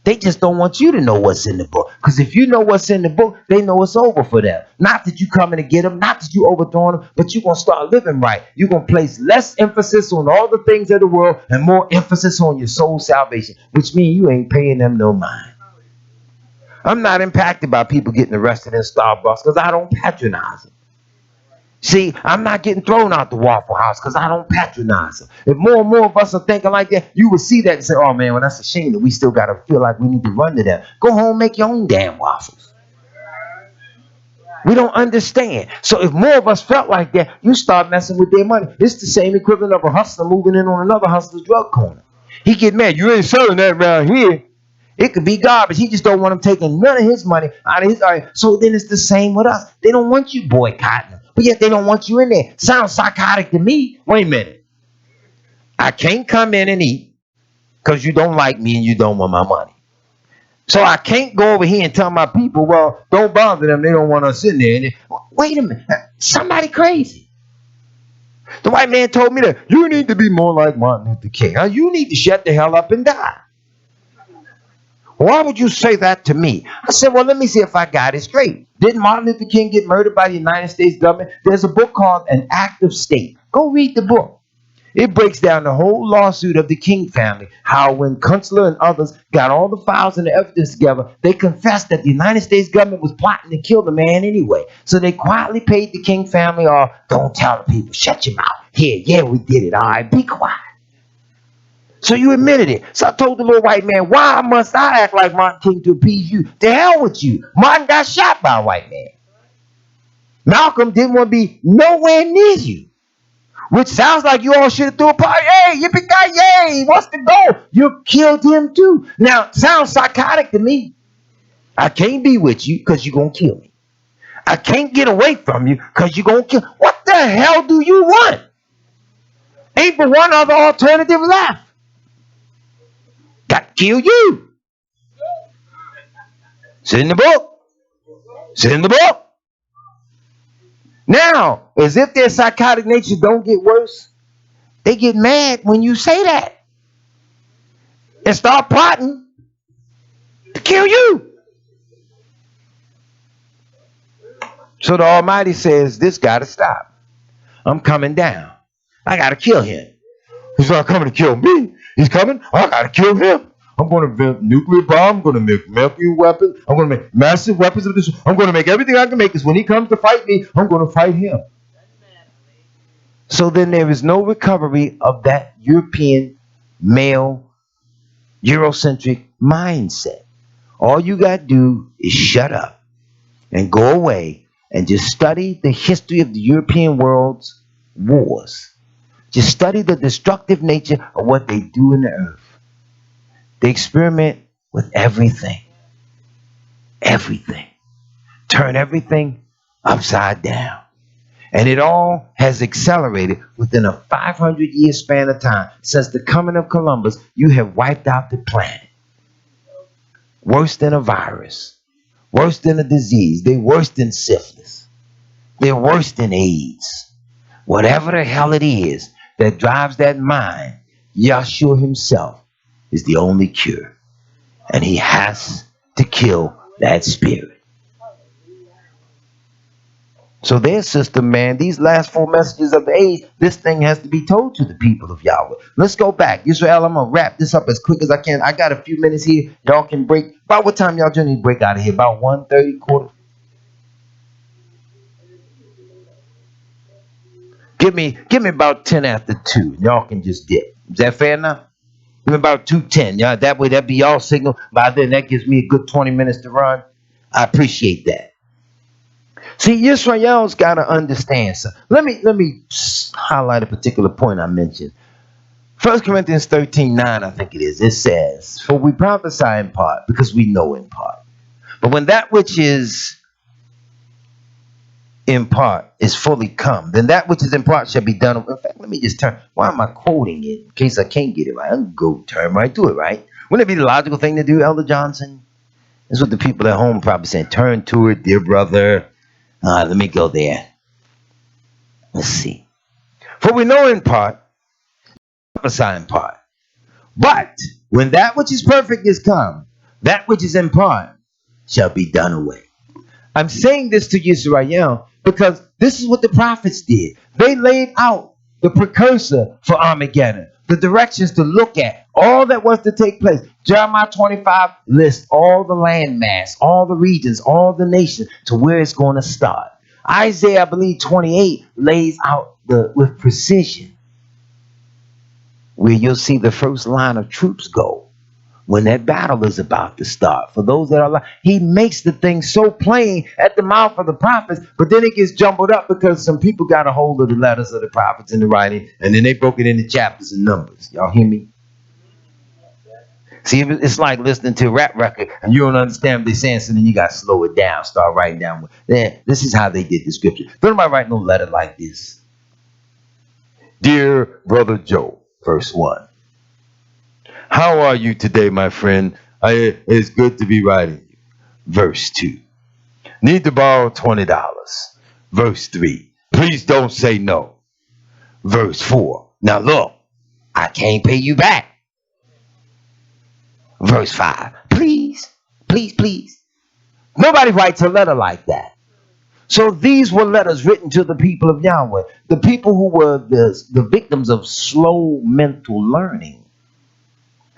They just don't want you to know what's in the book, because if you know what's in the book, they know it's over for them. Not that you coming to get them, not that you overthrowing them, but you're going to start living right. You're going to place less emphasis on all the things of the world and more emphasis on your soul salvation, which means you ain't paying them no mind. I'm not impacted by people getting arrested in Starbucks because I don't patronize them. See, I'm not getting thrown out the Waffle House because I don't patronize them. If more and more of us are thinking like that, you would see that and say, oh man, well, that's a shame that we still got to feel like we need to run to them. Go home, make your own damn waffles. We don't understand. So if more of us felt like that, you start messing with their money. It's the same equivalent of a hustler moving in on another hustler's drug corner. He get mad. You ain't selling that around here. It could be garbage. He just don't want them taking none of his money out of his. So then it's the same with us. They don't want you boycotting them, but yet they don't want you in there. Sounds psychotic to me. Wait a minute. I can't come in and eat because you don't like me and you don't want my money. So I can't go over here and tell my people, well, don't bother them. They don't want us in there. And wait a minute. Somebody crazy. The white man told me that you need to be more like Martin Luther King. You need to shut the hell up and die. Why would you say that to me? I said, well, let me see if I got it straight. Didn't Martin Luther King get murdered by the United States government? There's a book called An Act of State. Go read the book. It breaks down the whole lawsuit of the King family, how when Kunstler and others got all the files and the evidence together, they confessed that the United States government was plotting to kill the man anyway. So they quietly paid the King family off. Don't tell the people. Shut your mouth. Here, yeah, we did it. All right, be quiet. So you admitted it. So I told the little white man, why must I act like Martin King to appease you? To hell with you. Martin got shot by a white man. Malcolm didn't want to be nowhere near you. Which sounds like you all should have threw a party. Hey, yippee-ki-yay, what's the goal? You killed him too. Now, sounds psychotic to me. I can't be with you because you're going to kill me. I can't get away from you because you're going to kill me. What the hell do you want? Ain't but one other alternative left. Got to kill you. It's in the book. It's in the book. Now, as if their psychotic nature don't get worse, they get mad when you say that and start plotting to kill you. So the Almighty says, this got to stop. I'm coming down. I got to kill him. He's not coming to kill me. He's coming. I got to kill him. I'm going to invent nuclear bomb. I'm going to make nuclear weapons. I'm going to make massive weapons of this. I'm going to make everything I can make. Because when he comes to fight me, I'm going to fight him. So then there is no recovery of that European male Eurocentric mindset. All you got to do is shut up and go away and just study the history of the European world's wars. Just study the destructive nature of what they do in the earth. They experiment with everything. Everything. Turn everything upside down. And it all has accelerated within a 500-year span of time. Since the coming of Columbus, you have wiped out the planet. Worse than a virus. Worse than a disease. They're worse than syphilis. They're worse than AIDS. Whatever the hell it is that drives that mind, Yahshua himself is the only cure. And he has to kill that spirit. So their system, man, these last four messages of the age, this thing has to be told to the people of Yahweh. Let's go back. Israel, I'm going to wrap this up as quick as I can. I got a few minutes here. Y'all can break. About what time y'all generally break out of here? About 1:30, quarter? Give me about 10 after 2. Y'all can just dip. Is that fair enough? Give me about 2:10. Y'all, that way that be y'all signal. By then, that gives me a good 20 minutes to run. I appreciate that. See, Israel's got to understand something. Let me highlight a particular point I mentioned. 1 Corinthians 13:9, I think it is. It says, "For we prophesy in part, because we know in part. But when that which is in part is fully come, then that which is in part shall be done." In fact, let me just turn. Why am I quoting it? In case I can't get it right, I'll go turn right to it, right? Wouldn't it be the logical thing to do, Elder Johnson? That's what the people at home probably saying. Turn to it, dear brother. Let me go there. Let's see. For we know in part, prophesy in part. But when that which is perfect is come, that which is in part shall be done away. I'm saying this to Israel because this is what the prophets did. They laid out the precursor for Armageddon, the directions to look at, all that was to take place. Jeremiah 25 lists all the landmass, all the regions, all the nations to where it's going to start. Isaiah, I believe, 28 lays out with precision where you'll see the first line of troops go when that battle is about to start. For those that are alive, he makes the thing so plain at the mouth of the prophets, but then it gets jumbled up because some people got a hold of the letters of the prophets in the writing, and then they broke it into chapters and numbers. Y'all hear me? See, it's like listening to a rap record and you don't understand what they're saying, so then you got to slow it down, start writing down. Yeah, this is how they did the scripture. Don't nobody write no letter like this. Dear Brother Joe, verse 1. How are you today, my friend? It's good to be writing you. Verse 2. Need to borrow $20. Verse 3. Please don't say no. Verse 4. Now look, I can't pay you back. Verse 5. Please, please, please. Nobody writes a letter like that. So these were letters written to the people of Yahweh, the people who were the victims of slow mental learning.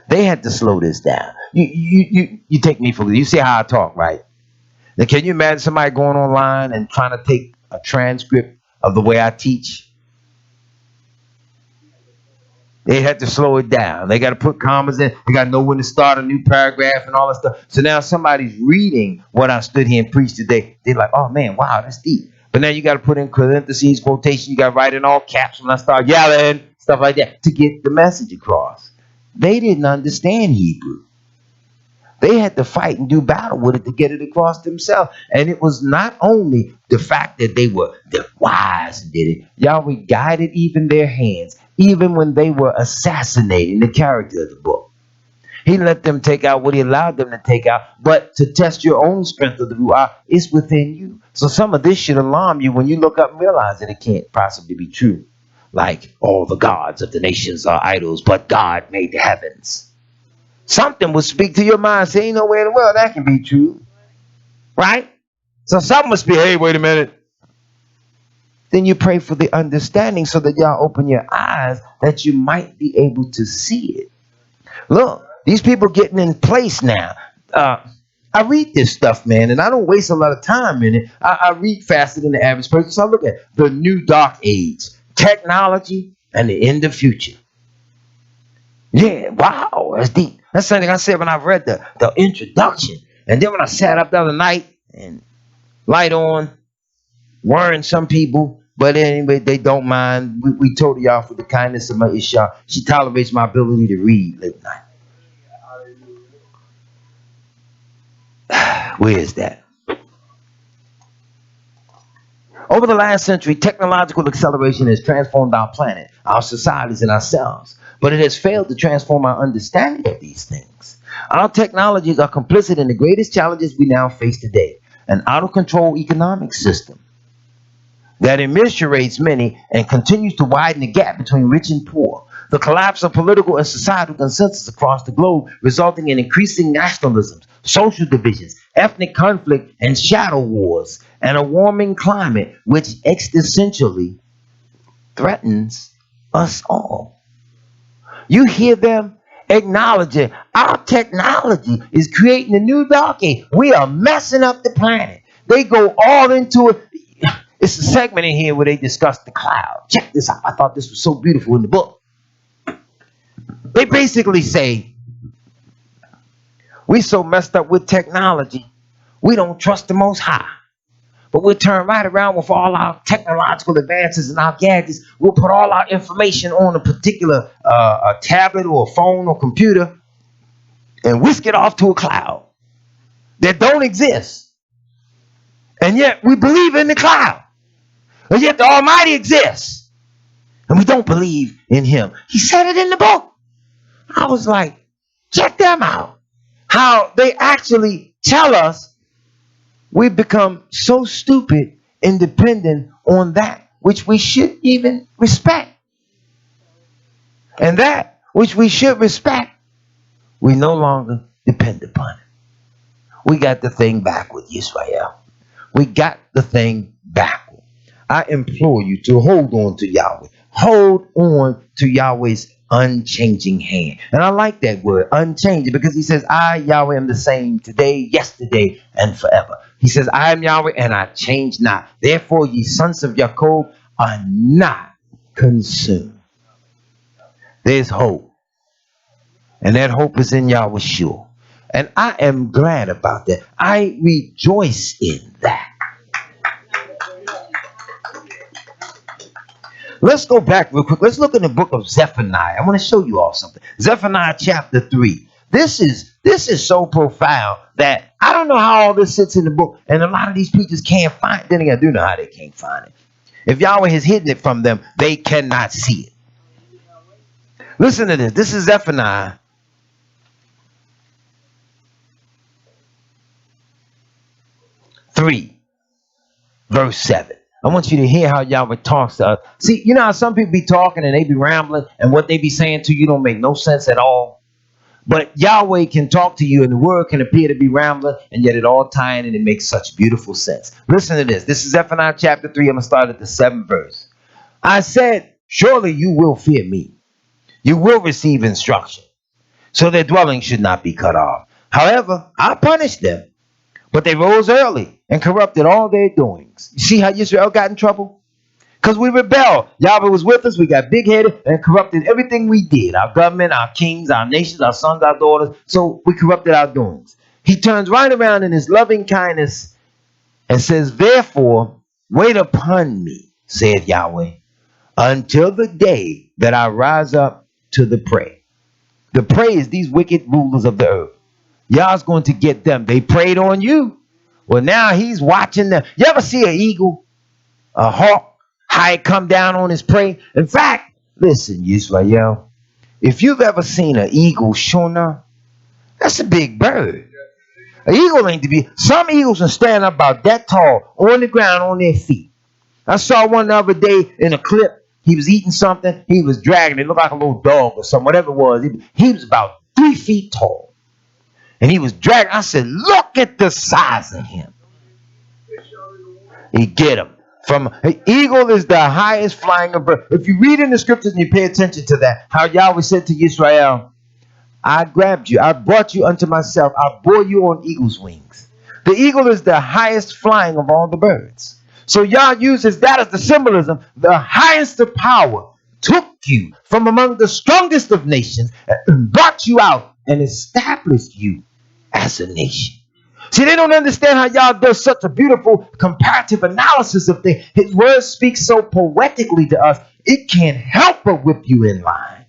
They had to slow this down. You take me for you see how I talk, right? Now, can you imagine somebody going online and trying to take a transcript of the way I teach? They had to slow it down. They got to put commas in. They got to know when to start a new paragraph and all that stuff. So now somebody's reading what I stood here and preached today. They're like, oh man, wow, that's deep. But now you got to put in parentheses, quotation. You got to write in all caps when I start yelling, stuff like that, to get the message across. They didn't understand Hebrew. They had to fight and do battle with it to get it across themselves. And it was not only the fact that they were wise and did it. Yahweh guided even their hands, even when they were assassinating the character of the book. He let them take out what he allowed them to take out. But to test your own strength of the Ruach, it's within you. So some of this should alarm you when you look up and realize that it can't possibly be true. Like all the gods of the nations are idols, but God made the heavens. Something will speak to your mind. Say, ain't no way in the world that can be true. Right? So something must be, hey, wait a minute. Then you pray for the understanding so that y'all open your eyes that you might be able to see it. Look, these people getting in place now. I read this stuff, man, and I don't waste a lot of time in it. I read faster than the average person. So I look at the new dark age, technology, and the end of future. Yeah, wow, that's deep. That's something I said when I read the introduction. And then when I sat up the other night and light on, worrying some people, but anyway, they don't mind. We told y'all for the kindness of my Isha. She tolerates my ability to read late night. Where is that? Over the last century, technological acceleration has transformed our planet, our societies, and ourselves. But it has failed to transform our understanding of these things. Our technologies are complicit in the greatest challenges we now face today. An out-of-control economic system that immiserates many and continues to widen the gap between rich and poor. The collapse of political and societal consensus across the globe, resulting in increasing nationalisms, social divisions, ethnic conflict, and shadow wars, and a warming climate which existentially threatens us all. You hear them acknowledging our technology is creating a new dark age. We are messing up the planet. They go all into it. It's a segment in here where they discuss the cloud. Check this out. I thought this was so beautiful in the book. They basically say, we so messed up with technology, we don't trust the Most High. But we'll turn right around with all our technological advances and our gadgets. We'll put all our information on a particular a tablet or a phone or computer and whisk it off to a cloud that don't exist. And yet we believe in the cloud. And yet the Almighty exists. And we don't believe in him. He said it in the book. I was like, check them out. How they actually tell us we've become so stupid and dependent on that which we should even respect. And that which we should respect, we no longer depend upon it. We got the thing backward, Israel. We got the thing backward. I implore you to hold on to Yahweh. Hold on to Yahweh's unchanging hand. And I like that word, unchanging, because he says, I, Yahweh, am the same today, yesterday, and forever. He says, I am Yahweh, and I change not. Therefore, ye sons of Jacob are not consumed. There's hope. And that hope is in Yahweh Shua. And I am glad about that. I rejoice in that. Let's go back real quick. Let's look in the book of Zephaniah. I want to show you all something. Zephaniah chapter 3. This is so profound that I don't know how all this sits in the book. And a lot of these preachers can't find it. Then again, I do know how they can't find it. If Yahweh has hidden it from them, they cannot see it. Listen to this. This is Zephaniah 3, verse 7. I want you to hear how Yahweh talks to us. See, you know how some people be talking and they be rambling and what they be saying to you don't make no sense at all. But Yahweh can talk to you and the word can appear to be rambling and yet it all tie in and it makes such beautiful sense. Listen to this. This is Zephaniah chapter 3. I'm going to start at the 7th verse. I said, surely you will fear me. You will receive instruction. So their dwelling should not be cut off. However, I punished them. But they rose early and corrupted all their doings. You see how Israel got in trouble? Because we rebelled. Yahweh was with us. We got big-headed and corrupted everything we did. Our government, our kings, our nations, our sons, our daughters. So we corrupted our doings. He turns right around in his loving kindness and says, therefore, wait upon me, said Yahweh, until the day that I rise up to the prey. The prey is these wicked rulers of the earth. Yah's going to get them. They preyed on you. Well, now he's watching them. You ever see an eagle, a hawk, how it come down on his prey? In fact, listen, Yisrael, if you've ever seen an eagle, Shona, that's a big bird. An eagle ain't to be. Some eagles can stand up about that tall on the ground on their feet. I saw one the other day in a clip. He was eating something. He was dragging it. Looked like a little dog or something, whatever it was. He was about 3 feet tall. And he was dragging. I said, look at the size of him. He get him. An eagle is the highest flying of bird. If you read in the scriptures and you pay attention to that, how Yahweh said to Israel, I grabbed you. I brought you unto myself. I bore you on eagle's wings. The eagle is the highest flying of all the birds. So Yah uses that as the symbolism. The highest of power took you from among the strongest of nations and brought you out and established you as a nation. See, they don't understand how Yah does such a beautiful comparative analysis of things. His word speaks so poetically to us, it can't help but whip you in line.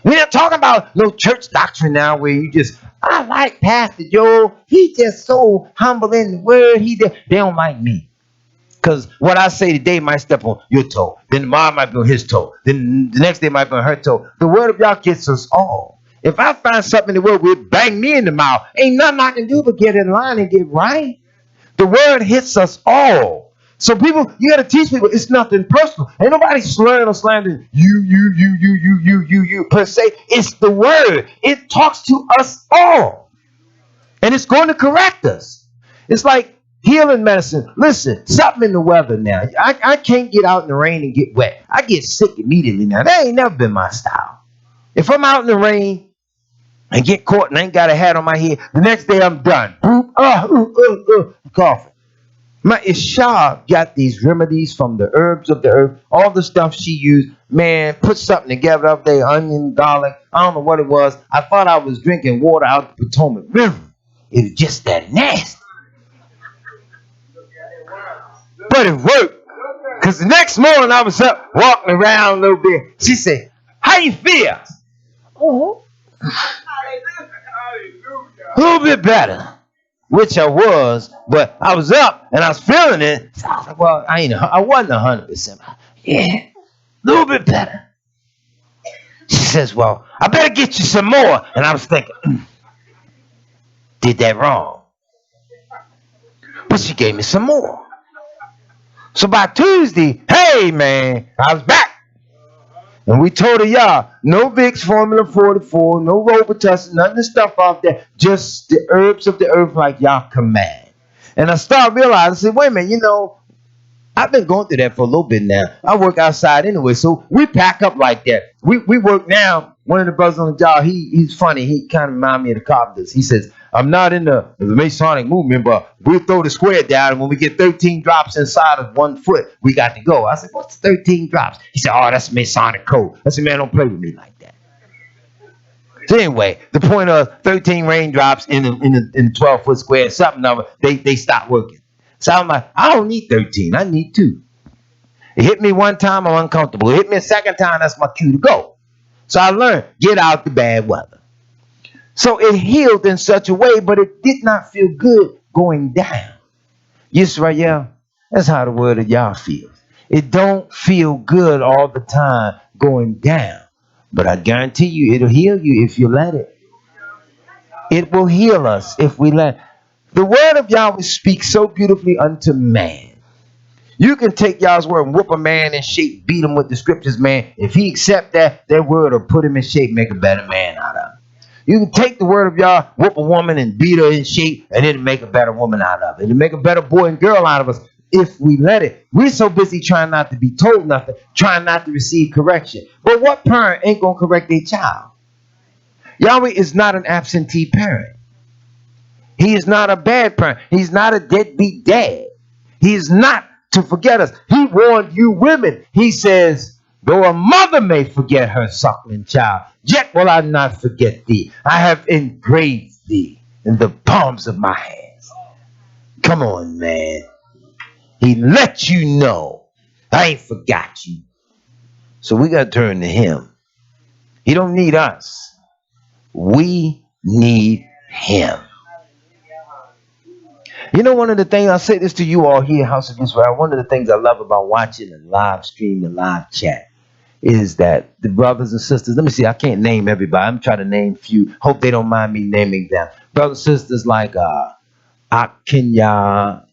We're not talking about no church doctrine now where you just, I like Pastor Joe. He just so humble in the word. They don't like me. Because what I say today might step on your toe. Then tomorrow might be on his toe. Then the next day might be on her toe. The word of Yah gets us all. If I find something in the word will bang me in the mouth, ain't nothing I can do but get in line and get right. The word hits us all. So people, you got to teach people it's nothing personal. Ain't nobody slurring or slandering you per se. It's the word. It talks to us all. And it's going to correct us. It's like healing medicine. Listen, something in the weather now. I can't get out in the rain and get wet. I get sick immediately now. That ain't never been my style. If I'm out in the rain and get caught and I ain't got a hat on my head, the next day I'm done. Coughing. My Isha got these remedies from the herbs of the earth, all the stuff she used. Man, put something together up there, onion, garlic. I don't know what it was. I thought I was drinking water out the Potomac River. It was just that nasty. But it worked. Because the next morning I was up walking around a little bit. She said, how you feel? Oh, a little bit better. Which I was, but I was up and I was feeling it. So I was like, well, I wasn't 100%. Yeah, a little bit better. She says, well, I better get you some more. And I was thinking, did that wrong. But she gave me some more. So by Tuesday, hey man, I was back. And we told her, y'all, no Vicks Formula 44, no Robitussin, none of the stuff out there, just the herbs of the earth like y'all command. And I started realizing, I said, wait a minute, I've been going through that for a little bit now. I work outside anyway, so we pack up like that. We work now. One of the brothers on the job, he's funny. He kind of reminds me of the carpenters. He says, I'm not in the Masonic movement, but we'll throw the square down, and when we get 13 drops inside of 1 foot, we got to go. I said, what's 13 drops? He said, oh, that's Masonic code. I said, man, don't play with me like that. So anyway, the point of 13 raindrops in a 12-foot square, something of it, they stop working. So I'm like, I don't need 13. I need 2. It hit me one time, I'm uncomfortable. It hit me a second time, that's my cue to go. So I learned, get out the bad weather. So it healed in such a way, but it did not feel good going down. Yes, Rael, that's how the word of Yah feels. It don't feel good all the time going down. But I guarantee you, it'll heal you if you let it. It will heal us if we let it. The word of Yahweh speaks so beautifully unto man. You can take Yah's word and whoop a man in shape, beat him with the scriptures, man. If he accept that word will put him in shape, make a better man out of him. You can take the word of Yah, whoop a woman and beat her in shape, and it'll make a better woman out of it. It'll make a better boy and girl out of us if we let it. We're so busy trying not to be told nothing, trying not to receive correction. But what parent ain't going to correct their child? Yahweh is not an absentee parent. He is not a bad parent. He's not a deadbeat dad. He is not to forget us. He warned you women. He says, though a mother may forget her suckling child, yet will I not forget thee. I have engraved thee in the palms of my hands. Come on, man. He let you know, I ain't forgot you. So we got to turn to him. He don't need us. We need him. One of the things, I'll say this to you all here, House of Israel, one of the things I love about watching a live stream, a live chat, is that the brothers and sisters, let me see, I can't name everybody. I'm trying to name a few. Hope they don't mind me naming them. Brothers and sisters like Kenya,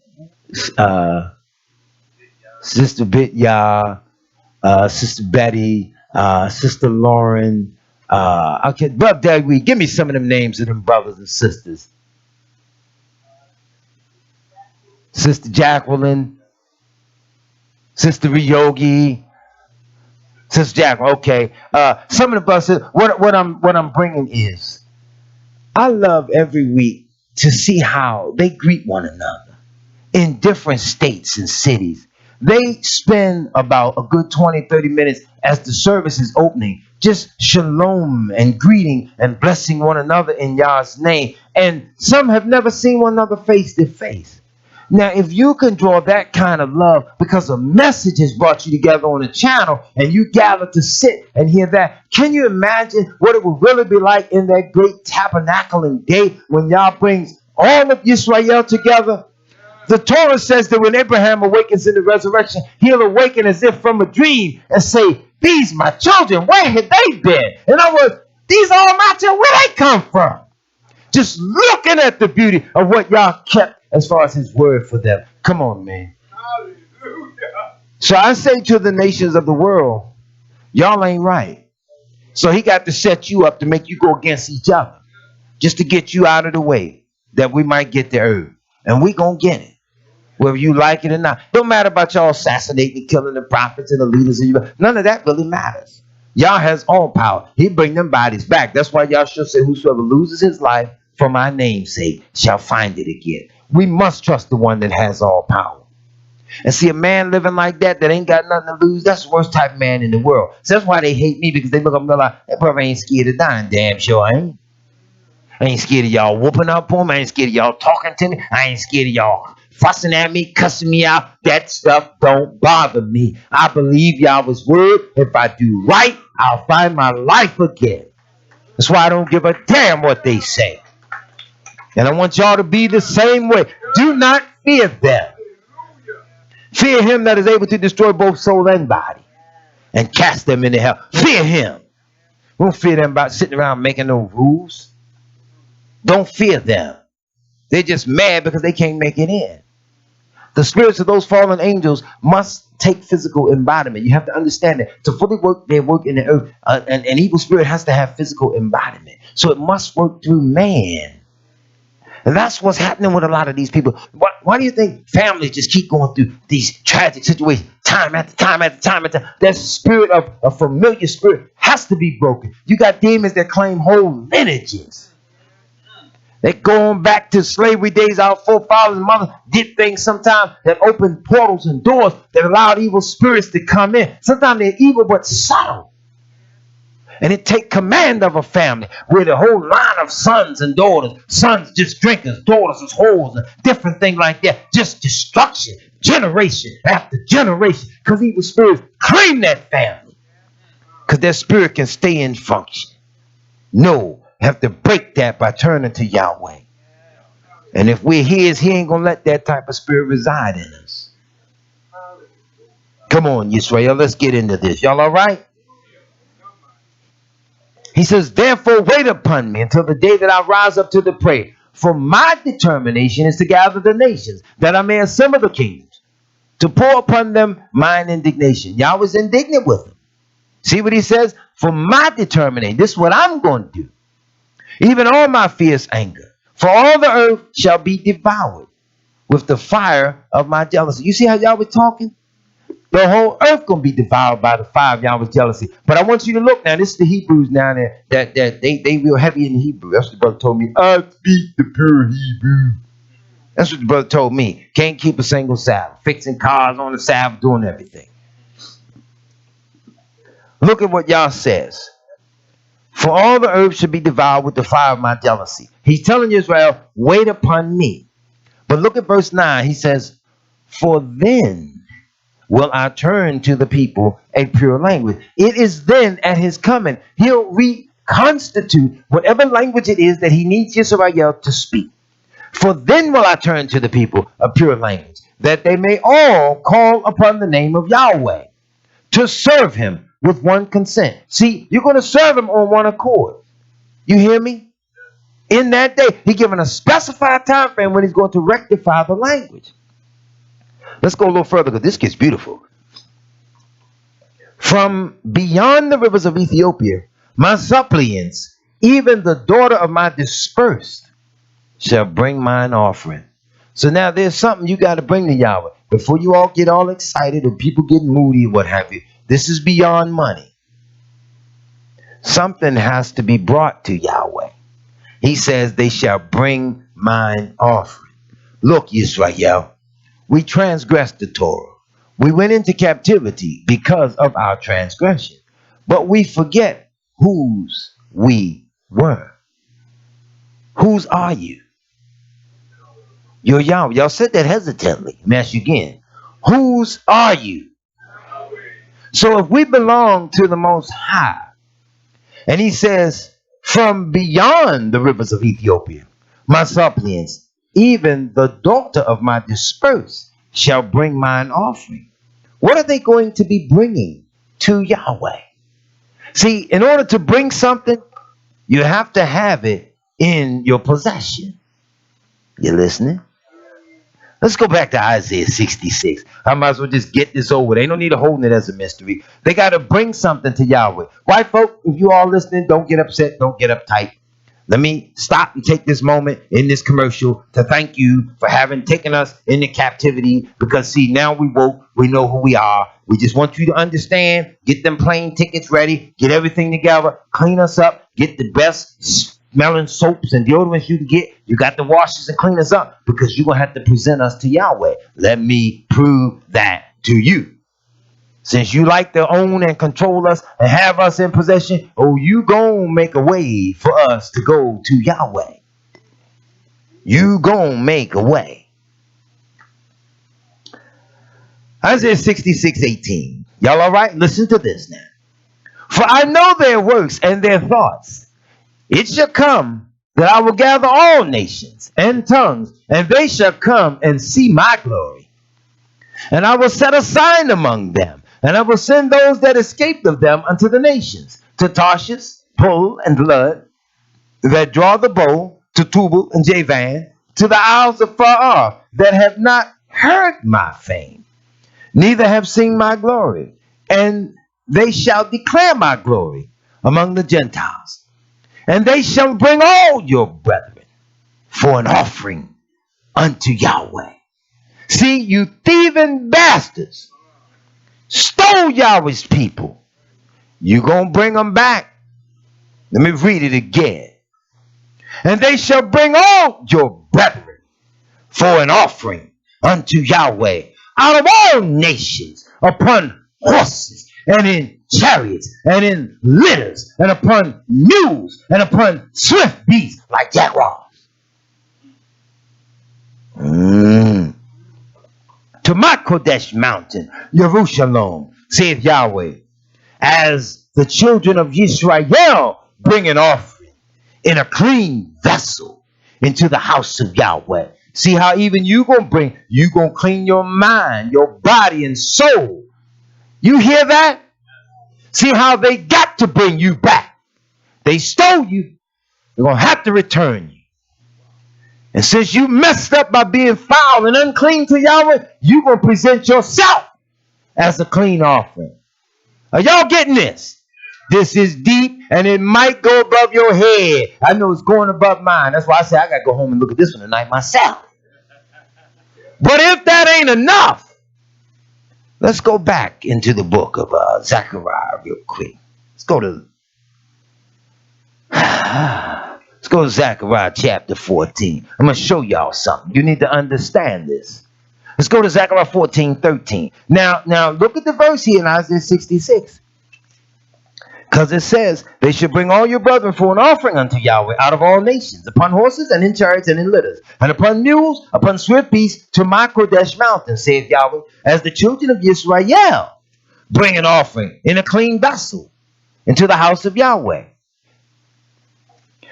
Sister Bitya, Sister Betty, Sister Lauren, Brother Dagwe, give me some of them names of them brothers and sisters. Sister Jacqueline, Sister Yogi, Sister Jacqueline. Okay, some of the buses. What I'm bringing is, I love every week to see how they greet one another in different states and cities. They spend about a good 20-30 minutes as the service is opening, just shalom and greeting and blessing one another in Yah's name. And some have never seen one another face to face. Now, if you can draw that kind of love because a message has brought you together on a channel and you gather to sit and hear that, can you imagine what it would really be like in that great tabernacling day when Yah brings all of Israel together? The Torah says that when Abraham awakens in the resurrection, he'll awaken as if from a dream and say, these my children, where have they been? In other words, these are my children, where they come from? Just looking at the beauty of what Yah kept as far as his word for them. Come on, man. Hallelujah. So I say to the nations of the world, y'all ain't right. So he got to set you up to make you go against each other, just to get you out of the way. that we might get the herb. And we gonna get it. Whether you like it or not. Don't matter about y'all assassinating, killing the prophets and the leaders of you. None of that really matters. Yah has all power. He bring them bodies back. That's why y'all should say, whosoever loses his life for my name's sake shall find it again. We must trust the one that has all power. And see, a man living like that ain't got nothing to lose, that's the worst type of man in the world. So that's why they hate me, because they look up and they're like, that brother ain't scared of dying. Damn sure I ain't. I ain't scared of y'all whooping up on me. I ain't scared of y'all talking to me. I ain't scared of y'all fussing at me, cussing me out. That stuff don't bother me. I believe Yahweh's word. If I do right, I'll find my life again. That's why I don't give a damn what they say. And I want y'all to be the same way. Do not fear them. Fear him that is able to destroy both soul and body and cast them into hell. Fear him. Don't fear them about sitting around making no rules. Don't fear them. They're just mad because they can't make it in. The spirits of those fallen angels must take physical embodiment. You have to understand that to fully work their work in the earth, an evil spirit has to have physical embodiment. So it must work through man. And that's what's happening with a lot of these people. Why do you think families just keep going through these tragic situations time after time after time after time? That spirit of a familiar spirit has to be broken. You got demons that claim whole lineages. They're going back to slavery days. Our forefathers and mothers did things sometimes that opened portals and doors that allowed evil spirits to come in. Sometimes they're evil but subtle. And it take command of a family where the whole line of sons and daughters, sons just drinkers, daughters as whores, and different things like that. Just destruction, generation after generation. Because evil spirits claim that family. Because their spirit can stay in function. No, have to break that by turning to Yahweh. And if we're his, he ain't going to let that type of spirit reside in us. Come on, Israel, let's get into this. Y'all all right? He says, therefore wait upon me until the day that I rise up to the prayer. For my determination is to gather the nations, that I may assemble the kingdoms, to pour upon them mine indignation. Yahweh's indignant with them. See what he says? For my determination, this is what I'm going to do. Even all my fierce anger. For all the earth shall be devoured with the fire of my jealousy. You see how Yahweh talking? The whole earth gonna be devoured by the fire of Yahweh's jealousy. But I want you to look now. This is the Hebrews down there that they real heavy in the Hebrew. That's what the brother told me. I speak the pure Hebrew. That's what the brother told me. Can't keep a single Sabbath. Fixing cars on the Sabbath, doing everything. Look at what Yah says. For all the earth should be devoured with the fire of my jealousy. He's telling Israel, wait upon me. But look at verse 9. He says, for then will I turn to the people a pure language. It is then at his coming, he'll reconstitute whatever language it is that he needs Israel to speak. For then will I turn to the people a pure language, that they may all call upon the name of Yahweh, to serve him with one consent. See, you're going to serve him on one accord. You hear me? In that day, he's given a specified time frame when he's going to rectify the language. Let's go a little further because this gets beautiful. From beyond the rivers of Ethiopia, my suppliants, even the daughter of my dispersed, shall bring mine offering. So now there's something you got to bring to Yahweh. Before you all get all excited or people get moody or what have you, this is beyond money. Something has to be brought to Yahweh. He says they shall bring mine offering. Look, Yisrael, we transgressed the Torah. We went into captivity because of our transgression. But we forget whose we were. Whose are you? You're Yahweh. Y'all said that hesitantly. Let me ask you again. Whose are you? So if we belong to the Most High, and he says, from beyond the rivers of Ethiopia, my suppliants, even the daughter of my dispersed, shall bring mine offering. What are they going to be bringing to Yahweh? See, in order to bring something, you have to have it in your possession. You listening? Let's go back to Isaiah 66. I might as well just get this over. They don't need to hold it as a mystery. They got to bring something to Yahweh. White folk, if you all listening, don't get upset. Don't get uptight. Let me stop and take this moment in this commercial to thank you for having taken us into captivity. Because see, now we woke, we know who we are. We just want you to understand, get them plane tickets ready, get everything together, clean us up, get the best smelling soaps and deodorants you can get. You got the washers and clean us up because you're going to have to present us to Yahweh. Let me prove that to you. Since you like to own and control us and have us in possession, oh, you gonna make a way for us to go to Yahweh. You gonna make a way. Isaiah 66:18. Y'all all right? Listen to this now. For I know their works and their thoughts. It shall come that I will gather all nations and tongues, and they shall come and see my glory. And I will set a sign among them. And I will send those that escaped of them unto the nations, to Tarshish, Pul, and Lud, that draw the bow, to Tubal and Javan, to the isles of far off, that have not heard my fame, neither have seen my glory. And they shall declare my glory among the Gentiles. And they shall bring all your brethren for an offering unto Yahweh. See, you thieving bastards, stole Yahweh's people. You gonna bring them back. Let me read it again. And they shall bring all your brethren for an offering unto Yahweh out of all nations, upon horses and in chariots and in litters and upon mules and upon swift beasts like jaguars. To my Kodesh mountain, Jerusalem, saith Yahweh, as the children of Israel bring an offering in a clean vessel into the house of Yahweh. See how even you gonna clean your mind, your body and soul. You hear that? See how they got to bring you back. They stole you. They're gonna have to return you. And since you messed up by being foul and unclean to Yahweh, you're going to present yourself as a clean offering. Are y'all getting this? This is deep and it might go above your head. I know it's going above mine. That's why I say I got to go home and look at this one tonight myself. But if that ain't enough, let's go back into the book of Zechariah real quick. Let's go to Zechariah chapter 14. I'm going to show y'all something. You need to understand this. Let's go to Zechariah 14:13. Now look at the verse here in Isaiah 66. Because it says, they should bring all your brethren for an offering unto Yahweh out of all nations, upon horses and in chariots and in litters, and upon mules, upon swift beasts, to my Kodesh mountain, saith Yahweh, as the children of Israel bring an offering in a clean vessel into the house of Yahweh.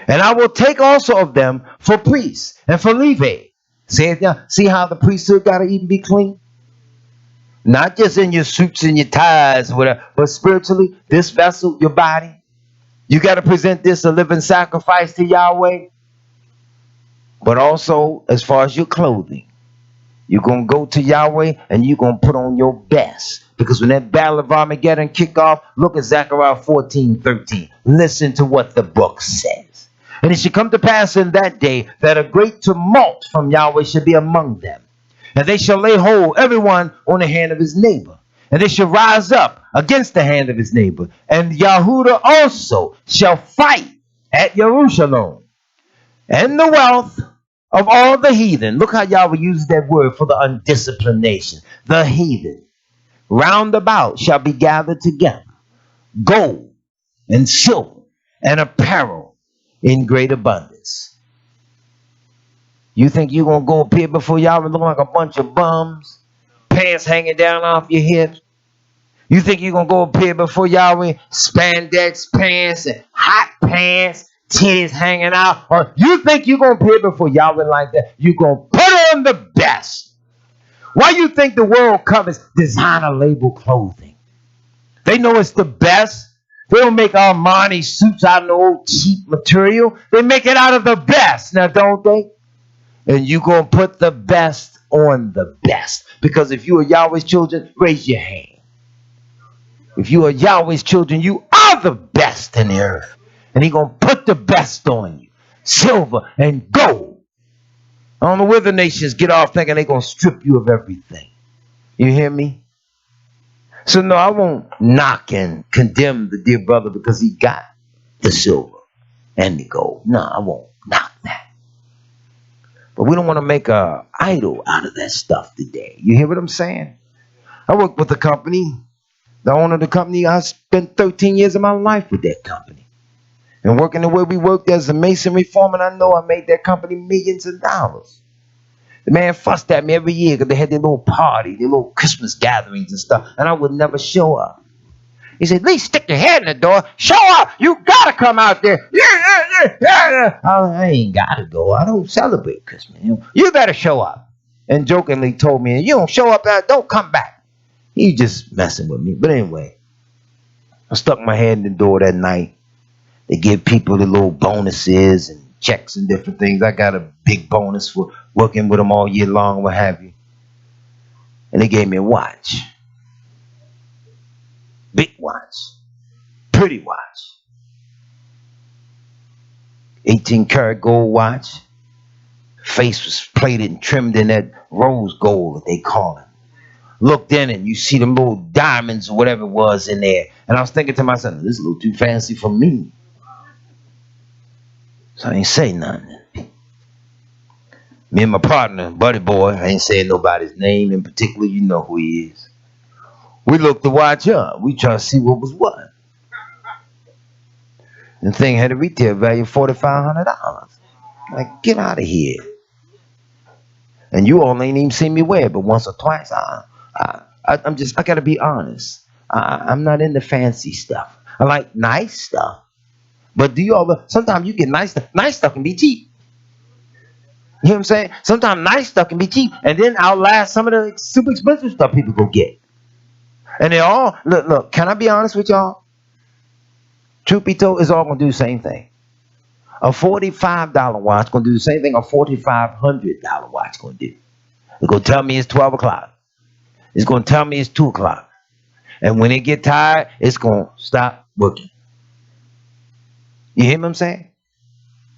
And I will take also of them for priests and for Levi. See how the priesthood got to even be clean? Not just in your suits and your ties, whatever, but spiritually, this vessel, your body, you got to present this a living sacrifice to Yahweh. But also, as far as your clothing, you're going to go to Yahweh and you're going to put on your best. Because when that battle of Armageddon kick off, look at Zechariah 14:13. Listen to what the book says. And it shall come to pass in that day that a great tumult from Yahweh shall be among them. And they shall lay hold everyone on the hand of his neighbor. And they shall rise up against the hand of his neighbor. And Yahudah also shall fight at Jerusalem. And the wealth of all the heathen. Look how Yahweh uses that word for the undisciplined nation. The heathen. Round about shall be gathered together. Gold and silver and apparel in great abundance. You think you're going to go up here before Yahweh looking like a bunch of bums? Pants hanging down off your hips? You think you're going to go up here before Yahweh spandex pants and hot pants, titties hanging out? Or you think you're going to appear before Yahweh like that? You're going to put on the best. Why you think the world covers designer label clothing? They know it's the best. They don't make Armani suits out of no old cheap material. They make it out of the best. Now, don't they? And you're going to put the best on the best. Because if you are Yahweh's children, raise your hand. If you are Yahweh's children, you are the best in the earth. And he's going to put the best on you. silver, and gold. I don't know where the nations get off thinking they're going to strip you of everything. You hear me? So no, I won't knock and condemn the dear brother because he got the silver and the gold. No, I won't knock that. But we don't want to make a idol out of that stuff today. You hear what I'm saying? I work with a company. The owner of the company, I spent 13 years of my life with that company. And working the way we worked as a masonry foreman, I know I made that company millions of dollars. The man fussed at me every year because they had their little party, their little Christmas gatherings and stuff, and I would never show up. He said, at least stick your head in the door. Show up. You got to come out there. Yeah. I ain't got to go. I don't celebrate Christmas. You better show up. And jokingly told me, you don't show up, don't come back. He just messing with me. But anyway, I stuck my head in the door that night. They give people the little bonuses and checks and different things. I got a big bonus for working with them all year long, what have you. And they gave me a watch. Big watch. Pretty watch. 18-karat gold watch. Face was plated and trimmed in that rose gold that they call it. Looked in and you see them little diamonds or whatever it was in there. And I was thinking to myself, this is a little too fancy for me. So I ain't say nothing. Me and my partner, buddy boy, I ain't saying nobody's name in particular, you know who he is. We looked the watch up. We trying to see what was what. The thing had a retail value of $4,500. Like, get out of here. And you all ain't even seen me wear it, but once or twice. I gotta be honest. I'm not into fancy stuff. I like nice stuff. But do you all, sometimes you get nice stuff. Nice stuff can be cheap. You know what I'm saying? Sometimes nice stuff can be cheap and then outlast some of the super expensive stuff people go get. And they all, look, can I be honest with y'all? Truth be told, it's all going to do the same thing. A $45 watch going to do the same thing a $4,500 watch going to do. It's going to tell me it's 12 o'clock. It's going to tell me it's 2 o'clock. And when it get tired, it's going to stop working. You hear what I'm saying?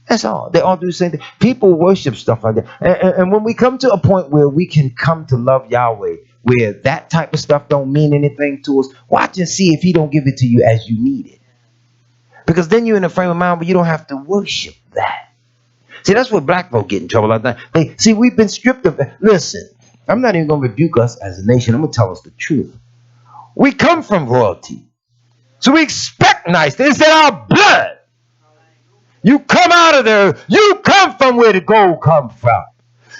That's all. They all do the same thing. People worship stuff like that. And when we come to a point where we can come to love Yahweh, where that type of stuff don't mean anything to us, watch and see if he don't give it to you as you need it. Because then you're in a frame of mind where you don't have to worship that. See, that's where black folk get in trouble all the time. See, we've been stripped of that. Listen, I'm not even going to rebuke us as a nation. I'm going to tell us the truth. We come from royalty. So we expect nice things. It's in our blood. You come out of there. You come from where the gold come from.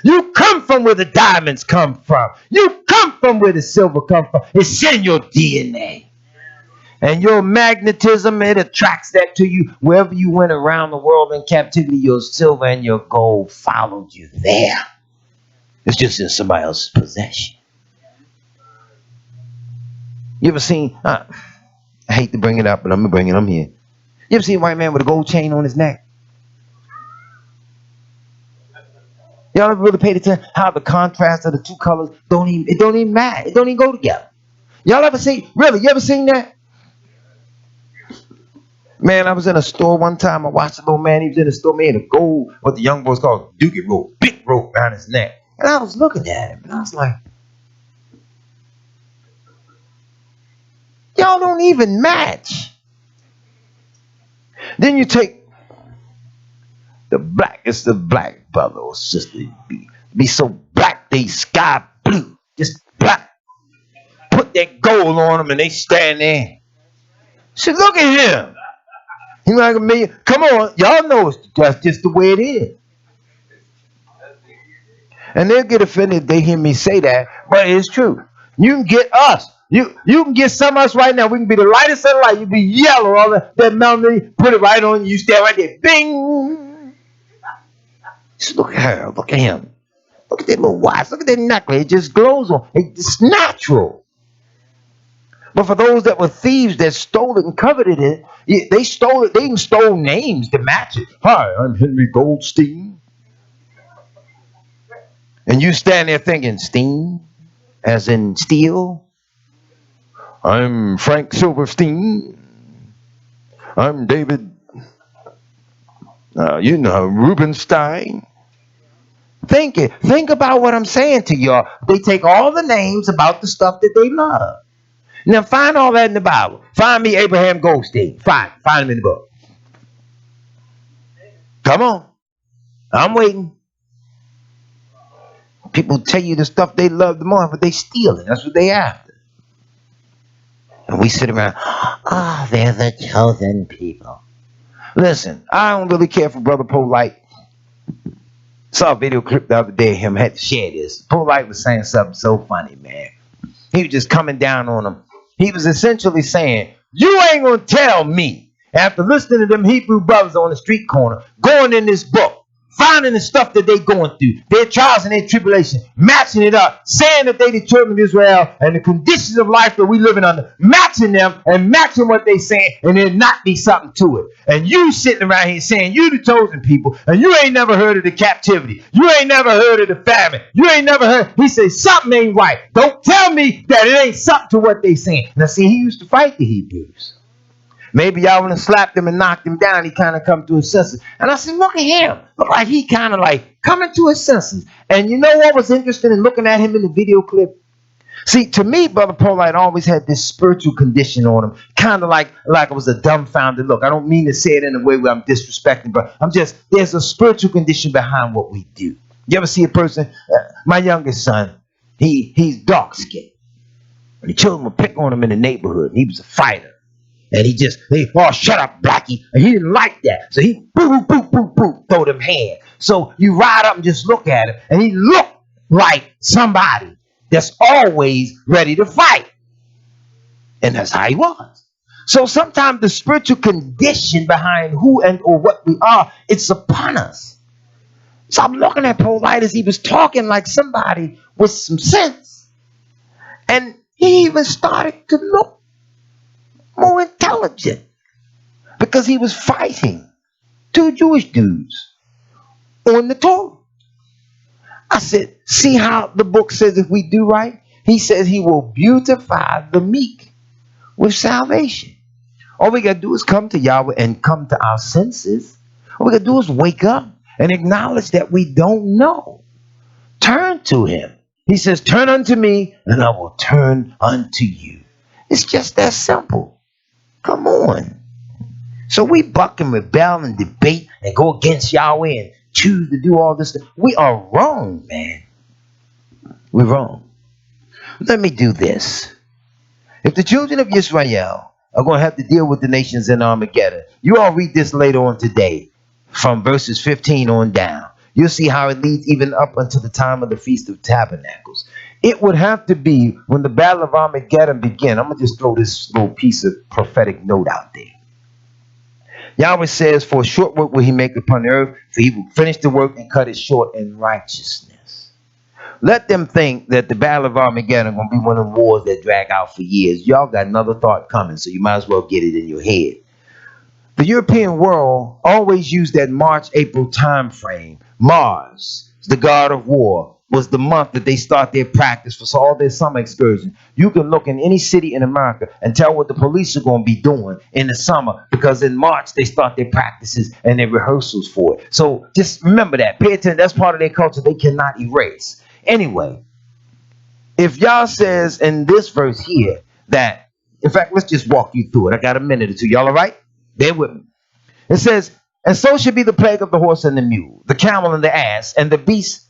You come from where the diamonds come from. You come from where the silver come from. It's in your DNA. And your magnetism, it attracts that to you. Wherever you went around the world in captivity, your silver and your gold followed you there. It's just in somebody else's possession. You ever seen, I hate to bring it up, but I'm going to bring it up here. You ever seen a white man with a gold chain on his neck? Y'all ever really paid attention how the contrast of the two colors don't even matter. It don't even go together. Y'all ever seen, really, you ever seen that? Man, I was in a store one time. I watched a little man. He was in the store, man, a gold, what the young boys call dookie rope, big rope around his neck. And I was looking at him, and I was like, y'all don't even match. Then you take the black, it's the black brother or sister. Be so black, they sky blue, just black. Put that gold on them, and they stand there. See, look at him. He like a million. Come on, y'all know that's just the way it is. And they'll get offended if they hear me say that, but it's true. You can get us. You can get some of us right now. We can be the lightest of the light. You be yellow, all that melody, put it right on you. You stand right there. Bing. Just look at her. Look at him. Look at that little watch. Look at that necklace. It just glows on. It's natural. But for those that were thieves that stole it and coveted it, they stole it. They even stole names to match it. Hi, I'm Henry Goldstein. And you stand there thinking, Steen, as in steel. I'm Frank Silverstein. I'm David. You know, Rubenstein. Think about what I'm saying to y'all. They take all the names about the stuff that they love. Now find all that in the Bible. Find me Abraham Goldstein. Find him in the book. Come on. I'm waiting. People tell you the stuff they love the most, but they steal it. That's what they after. And we sit around, they're the chosen people. Listen, I don't really care for Brother Polite. Saw a video clip the other day of him, had to share this. Polite was saying something so funny, man. He was just coming down on him. He was essentially saying, you ain't gonna tell me, after listening to them Hebrew brothers on the street corner, going in this book, finding the stuff that they going through, their trials and their tribulations, matching it up, saying that they the children of Israel and the conditions of life that we living under, matching them and matching what they saying, and there not be something to it. And you sitting around here saying you the chosen people, and you ain't never heard of the captivity. You ain't never heard of the famine. You ain't never heard. He says something ain't right. Don't tell me that it ain't something to what they saying. Now see, he used to fight the Hebrews. Maybe y'all would have slapped him and knocked him down. He kind of come to his senses. And I said, look at him. Look like he kind of like coming to his senses. And you know what was interesting in looking at him in the video clip? See, to me, Brother Polite always had this spiritual condition on him. Kind of like it was a dumbfounded look. I don't mean to say it in a way where I'm disrespecting, but there's a spiritual condition behind what we do. You ever see a person, my youngest son, he's dark skinned. And the children would pick on him in the neighborhood. He was a fighter. And shut up, Blackie. And he didn't like that. So he, boo, throw them hands. So you ride up and just look at him. And he looked like somebody that's always ready to fight. And that's how he was. So sometimes the spiritual condition behind who and or what we are, it's upon us. So I'm looking at Polite as he was talking like somebody with some sense. And he even started to look more intelligent because he was fighting two Jewish dudes on the Torah. I said, see how the book says if we do right? He says he will beautify the meek with salvation. All we got to do is come to Yahweh and come to our senses. All we got to do is wake up and acknowledge that we don't know. Turn to him. He says, turn unto me and I will turn unto you. It's just that simple. Come on. So we buck and rebel and debate and go against Yahweh and choose to do all this stuff. We are wrong, man. We're wrong. Let me do this. If the children of Israel are going to have to deal with the nations in Armageddon, you all read this later on today from verses 15 on down. You'll see how it leads even up until the time of the Feast of Tabernacles. It would have to be when the Battle of Armageddon began. I'm going to just throw this little piece of prophetic note out there. Yahweh says, for a short work will he make upon the earth, for he will finish the work and cut it short in righteousness. Let them think that the Battle of Armageddon is going to be one of the wars that drag out for years. Y'all got another thought coming, so you might as well get it in your head. The European world always used that March-April time frame. Mars, the god of war, was the month that they start their practice for all their summer excursions. You can look in any city in America and tell what the police are going to be doing in the summer, because in March they start their practices and their rehearsals for it. So just remember that. Pay attention. That's part of their culture they cannot erase. Anyway, if Yah says in this verse here that, in fact, let's just walk you through it. I got a minute or two. Y'all all right? Bear with me. It says, and so shall be the plague of the horse and the mule, the camel and the ass, and the beast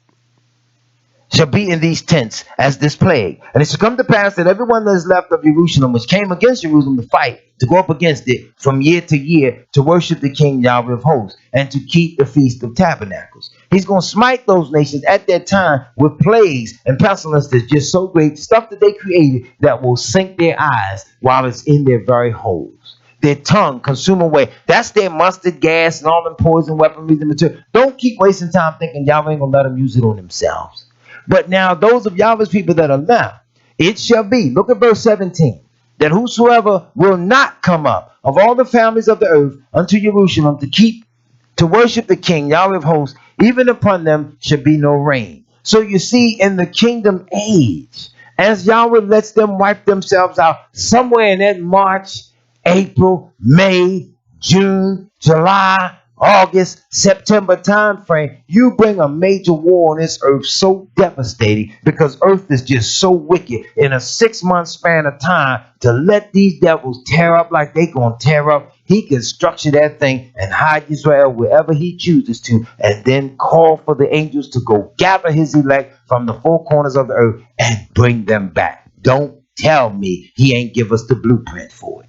shall be in these tents as this plague. And it shall come to pass that everyone that is left of Jerusalem, which came against Jerusalem to fight, to go up against it from year to year, to worship the King Yahweh of hosts, and to keep the Feast of Tabernacles. He's going to smite those nations at that time with plagues and pestilence that's just so great, stuff that they created that will sink their eyes while it's in their very holes. Their tongue consume away. That's their mustard gas and all them poison weaponry and material. Don't keep wasting time thinking Yahweh ain't going to let them use it on themselves. But now those of Yahweh's people that are left, it shall be, look at verse 17, that whosoever will not come up of all the families of the earth unto Jerusalem to worship the King, Yahweh of hosts, even upon them shall be no rain. So you see, in the kingdom age, as Yahweh lets them wipe themselves out, somewhere in that March, April, May, June, July, August, September time frame, you bring a major war on this earth so devastating because earth is just so wicked in a 6 month span of time to let these devils tear up like they gonna tear up. He can structure that thing and hide Israel wherever he chooses to, and then call for the angels to go gather his elect from the four corners of the earth and bring them back. Don't tell me he ain't give us the blueprint for it.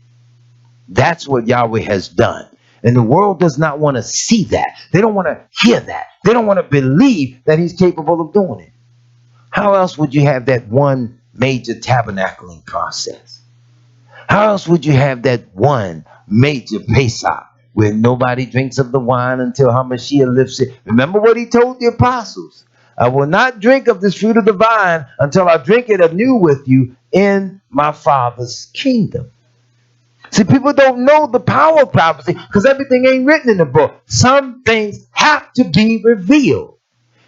That's what Yahweh has done. And the world does not want to see that. They don't want to hear that. They don't want to believe that he's capable of doing it. How else would you have that one major tabernacling process? How else would you have that one major Pesach where nobody drinks of the wine until Hamashiach lifts it? Remember what he told the apostles. I will not drink of this fruit of the vine until I drink it anew with you in my Father's kingdom. See, people don't know the power of prophecy because everything ain't written in the book. Some things have to be revealed.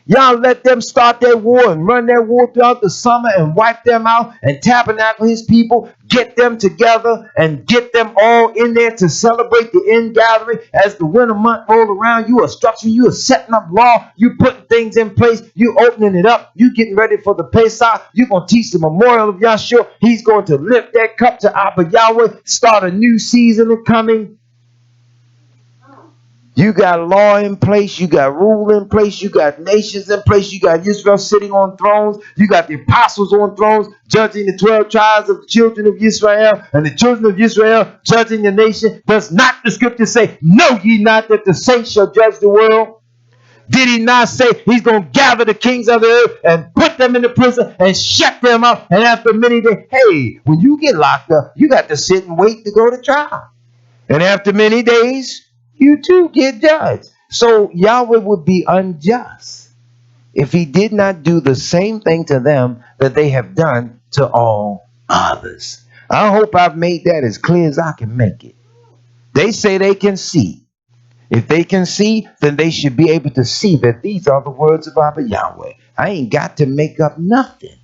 Y'all let them start their war and run their war throughout the summer and wipe them out and tabernacle his people, get them together and get them all in there to celebrate the end gathering. As the winter month roll around, you are structuring, you are setting up law, you putting things in place, you opening it up, you getting ready for the Pesach, you're going to teach the memorial of Yahshua. He's going to lift that cup to Abba Yahweh, start a new season of coming. You got law in place, you got rule in place, you got nations in place, you got Israel sitting on thrones, you got the apostles on thrones, judging the 12 tribes of the children of Israel, and the children of Israel judging the nation. Does not the scripture say, know ye not that the saints shall judge the world? Did he not say he's going to gather the kings of the earth and put them in the prison and shut them up? And after many days, hey, when you get locked up, you got to sit and wait to go to trial. And after many days, you too get judged. So Yahweh would be unjust if he did not do the same thing to them that they have done to all others. I hope I've made that as clear as I can make it. They say they can see. If they can see, then they should be able to see that these are the words of Abba Yahweh. I ain't got to make up nothing.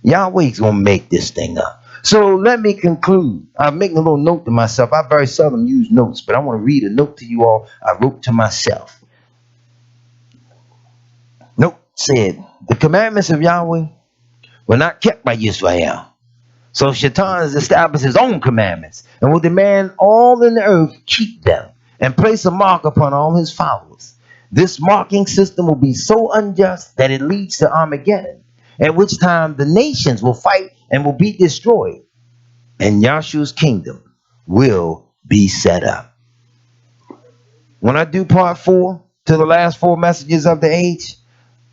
Yahweh's going to make this thing up. So let me conclude. I'm making a little note to myself. I very seldom use notes, but I want to read a note to you all I wrote to myself. Note said, the commandments of Yahweh were not kept by Israel. So Shaitan has established his own commandments and will demand all in the earth keep them and place a mark upon all his followers. This marking system will be so unjust that it leads to Armageddon, at which time the nations will fight and will be destroyed, and Yahshua's kingdom will be set up. When I do part 4 to the last 4 messages of the age,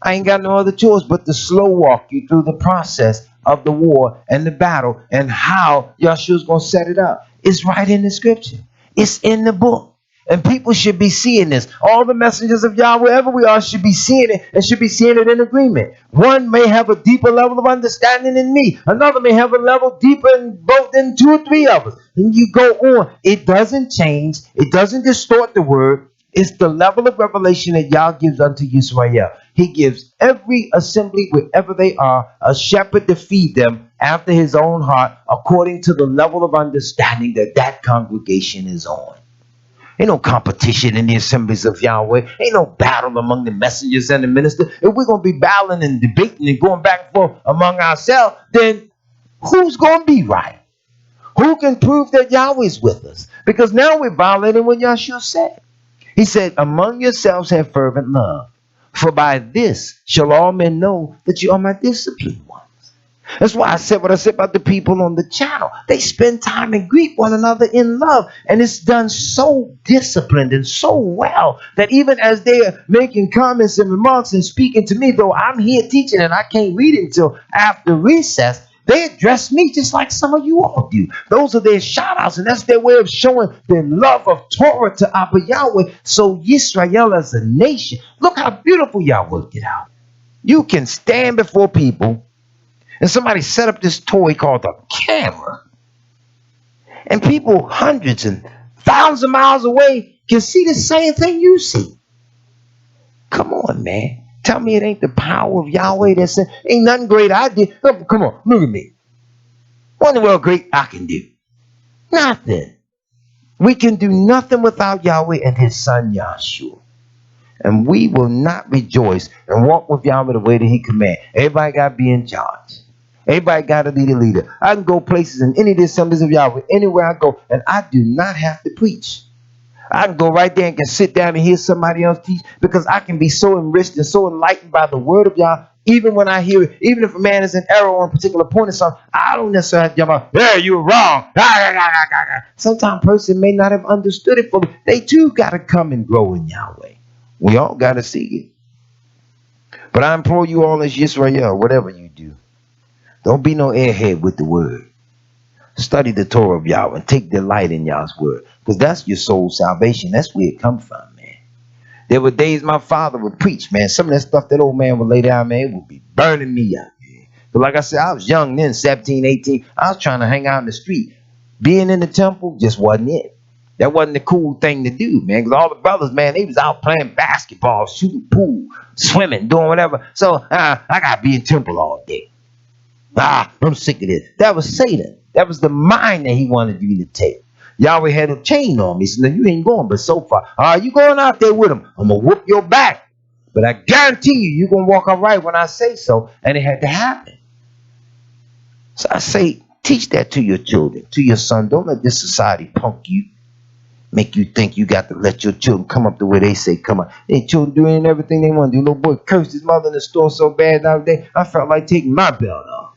I ain't got no other choice but to slow walk you through the process of the war and the battle and how Yahshua's going to set it up. It's right in the scripture. It's in the book. And people should be seeing this. All the messengers of Yahweh, wherever we are, should be seeing it and should be seeing it in agreement. One may have a deeper level of understanding than me. Another may have a level deeper in both than 2 or 3 of us. And you go on. It doesn't change. It doesn't distort the word. It's the level of revelation that Yah gives unto Yisrael. He gives every assembly, wherever they are, a shepherd to feed them after his own heart, according to the level of understanding that that congregation is on. Ain't no competition in the assemblies of Yahweh. Ain't no battle among the messengers and the ministers. If we're going to be battling and debating and going back and forth among ourselves, then who's going to be right? Who can prove that Yahweh's with us? Because now we're violating what Yahshua said. He said, among yourselves have fervent love, for by this shall all men know that you are my disciplined ones. That's why I said what I said about the people on the channel. They spend time and greet one another in love. And it's done so disciplined and so well that even as they're making comments and remarks and speaking to me, though I'm here teaching and I can't read it until after recess, they address me just like some of you all do. Those are their shout outs, and that's their way of showing their love of Torah to Abba Yahweh. So Yisrael as a nation, look how beautiful Yah worked it out. You can stand before people, and somebody set up this toy called a camera, and people hundreds and thousands of miles away can see the same thing you see. Come on, man. Tell me it ain't the power of Yahweh that said, ain't nothing great I did. Come on, look at me. What in the world great I can do? Nothing. We can do nothing without Yahweh and his son Yahshua. And we will not rejoice and walk with Yahweh the way that he commands. Everybody got to be in charge. Everybody got to be the leader. I can go places in any of the assemblies of Yahweh, anywhere I go, and I do not have to preach. I can go right there and can sit down and hear somebody else teach, because I can be so enriched and so enlightened by the word of Yah. Even when I hear it, even if a man is in error on a particular point or something, I don't necessarily have to jump out, yeah, you're wrong. Sometimes a person may not have understood it fully. They too got to come and grow in Yahweh. We all got to see it. But I implore you all as Yisrael, whatever you do, don't be no airhead with the word. Study the Torah of Yahweh and take delight in Yah's word, because that's your soul's salvation. That's where it comes from, man. There were days my father would preach, man. Some of that stuff that old man would lay down, man, it would be burning me up, man. But like I said, I was young then, 17, 18. I was trying to hang out in the street. Being in the temple just wasn't it. That wasn't the cool thing to do, man, because all the brothers, man, they was out playing basketball, shooting pool, swimming, doing whatever. So I got to be in temple all day. I'm sick of this. That was Satan. That was the mind that he wanted you to take. Yahweh had a chain on me. He said, no, you ain't going but so far. You going out there with him. I'm going to whoop your back. But I guarantee you, you're going to walk all right when I say so. And it had to happen. So I say, teach that to your children, to your son. Don't let this society punk you. Make you think you got to let your children come up the way they say come up. They children doing everything they want to do. Little boy cursed his mother in the store so bad the other day, I felt like taking my belt off.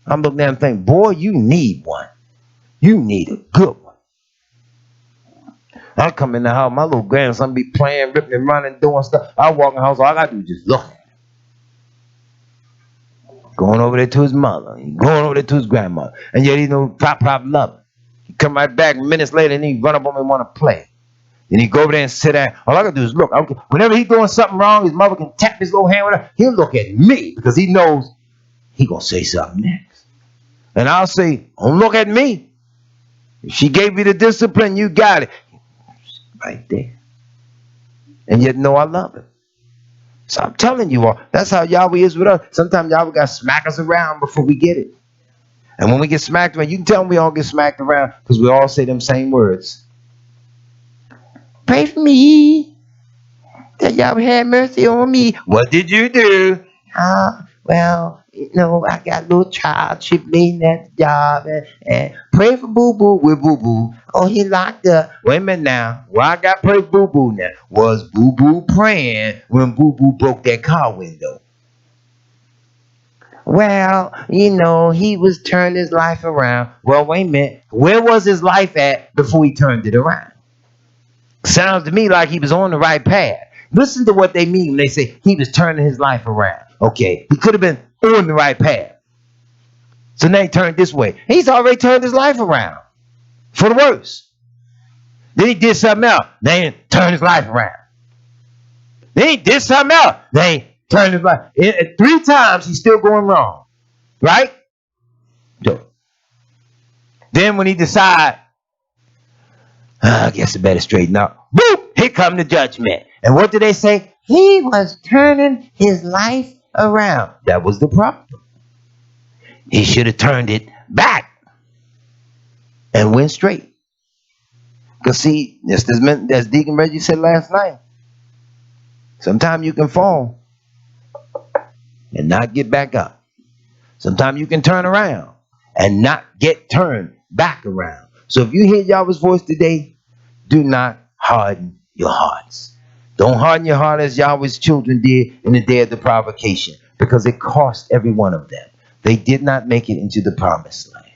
I'm looking at him thinking, boy, you need one. You need a good one. I come in the house, my little grandson be playing, ripping and running, doing stuff. I walk in the house, all I got to do is just look at him. Going over there to his mother, going over there to his grandmother. And yet he don't pop love him. He come right back minutes later and he run up on me and want to play. Then he go over there and sit down. All I got to do is look. Whenever he's doing something wrong, his mother can tap his little hand with her. He'll look at me because he knows he going to say something next. And I'll say, don't look at me. If she gave you the discipline, you got it. Right there. And yet, no, I love it. So I'm telling you all, that's how Yahweh is with us. Sometimes Yahweh got to smack us around before we get it. And when we get smacked around, you can tell we all get smacked around because we all say them same words. Pray for me that Yahweh had mercy on me. What did you do? Well, you know, I got a little child, she made that job, and pray for Boo Boo with Boo Boo. Oh, he locked up. Wait a minute now. Well, I got to pray for Boo Boo now. Was Boo Boo praying when Boo Boo broke that car window? Well, you know, he was turned his life around. Well, wait a minute. Where was his life at before he turned it around? Sounds to me like he was on the right path. Listen to what they mean when they say he was turning his life around. Okay, he could have been on the right path. So now he turned this way. He's already turned his life around for the worse. Then he did something else. Then he turned his life around. Then he did something else. Then he turned his life. 3 times he's still going wrong. Right? So, then when he decides, I guess I better straighten up. Boop! Here come the judgment. And what did they say? He was turning his life around. That was the problem. He should have turned it back and went straight. Because see, just as Deacon Reggie said last night, sometimes you can fall and not get back up. Sometimes you can turn around and not get turned back around. So if you hear Yahweh's voice today, do not harden your hearts. Don't harden your heart as Yahweh's children did in the day of the provocation, because it cost every one of them. They did not make it into the promised land.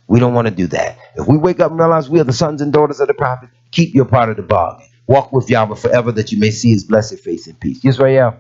We don't want to do that. If we wake up and realize we are the sons and daughters of the prophet, keep your part of the bargain. Walk with Yahweh forever that you may see his blessed face in peace. Yisrael,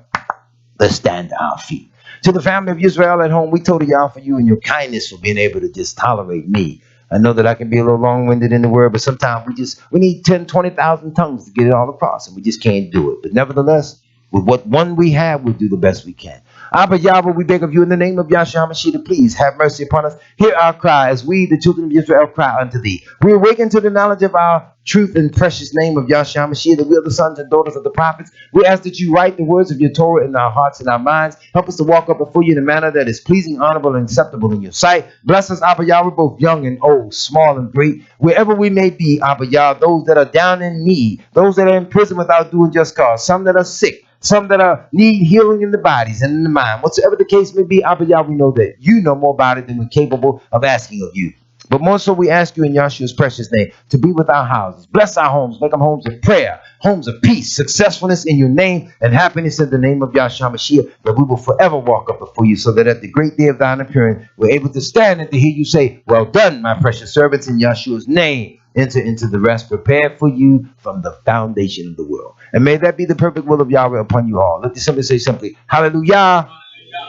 let's stand to our feet. To the family of Israel at home, we told y'all for you and your kindness for being able to just tolerate me. I know that I can be a little long-winded in the word, but sometimes we need 10, 20,000 tongues to get it all across, and we just can't do it. But nevertheless, with what one we have, we'll do the best we can. Abba Yahweh, we beg of you in the name of Yahshua HaMashiach to please have mercy upon us. Hear our cry as we, the children of Israel, cry unto thee. We awaken to the knowledge of our truth and precious name of Yahshua HaMashiach, that we are the sons and daughters of the prophets. We ask that you write the words of your Torah in our hearts and our minds. Help us to walk up before you in a manner that is pleasing, honorable, and acceptable in your sight. Bless us, Abba Yahweh, both young and old, small and great, wherever we may be, Abba Yahweh, those that are down in need, those that are in prison without doing just cause, some that are sick, some that are need healing in the bodies and in the mind. Whatsoever the case may be, Abba Yah, we know that you know more about it than we're capable of asking of you. But more so, we ask you in Yahshua's precious name to be with our houses. Bless our homes. Make them homes of prayer, homes of peace, successfulness in your name, and happiness in the name of Yahshua Mashiach, that we will forever walk up before you, so that at the great day of thine appearing, we're able to stand and to hear you say, well done, my precious servants, in Yahshua's name. Enter into the rest prepared for you from the foundation of the world. And may that be the perfect will of Yahweh upon you all. Let the somebody say simply, hallelujah,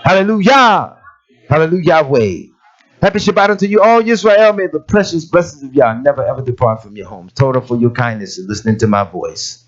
hallelujah, hallelujah, Yahweh. Happy Shabbat unto you all, Israel. May the precious blessings of Yah never ever depart from your homes. Total for your kindness and listening to my voice.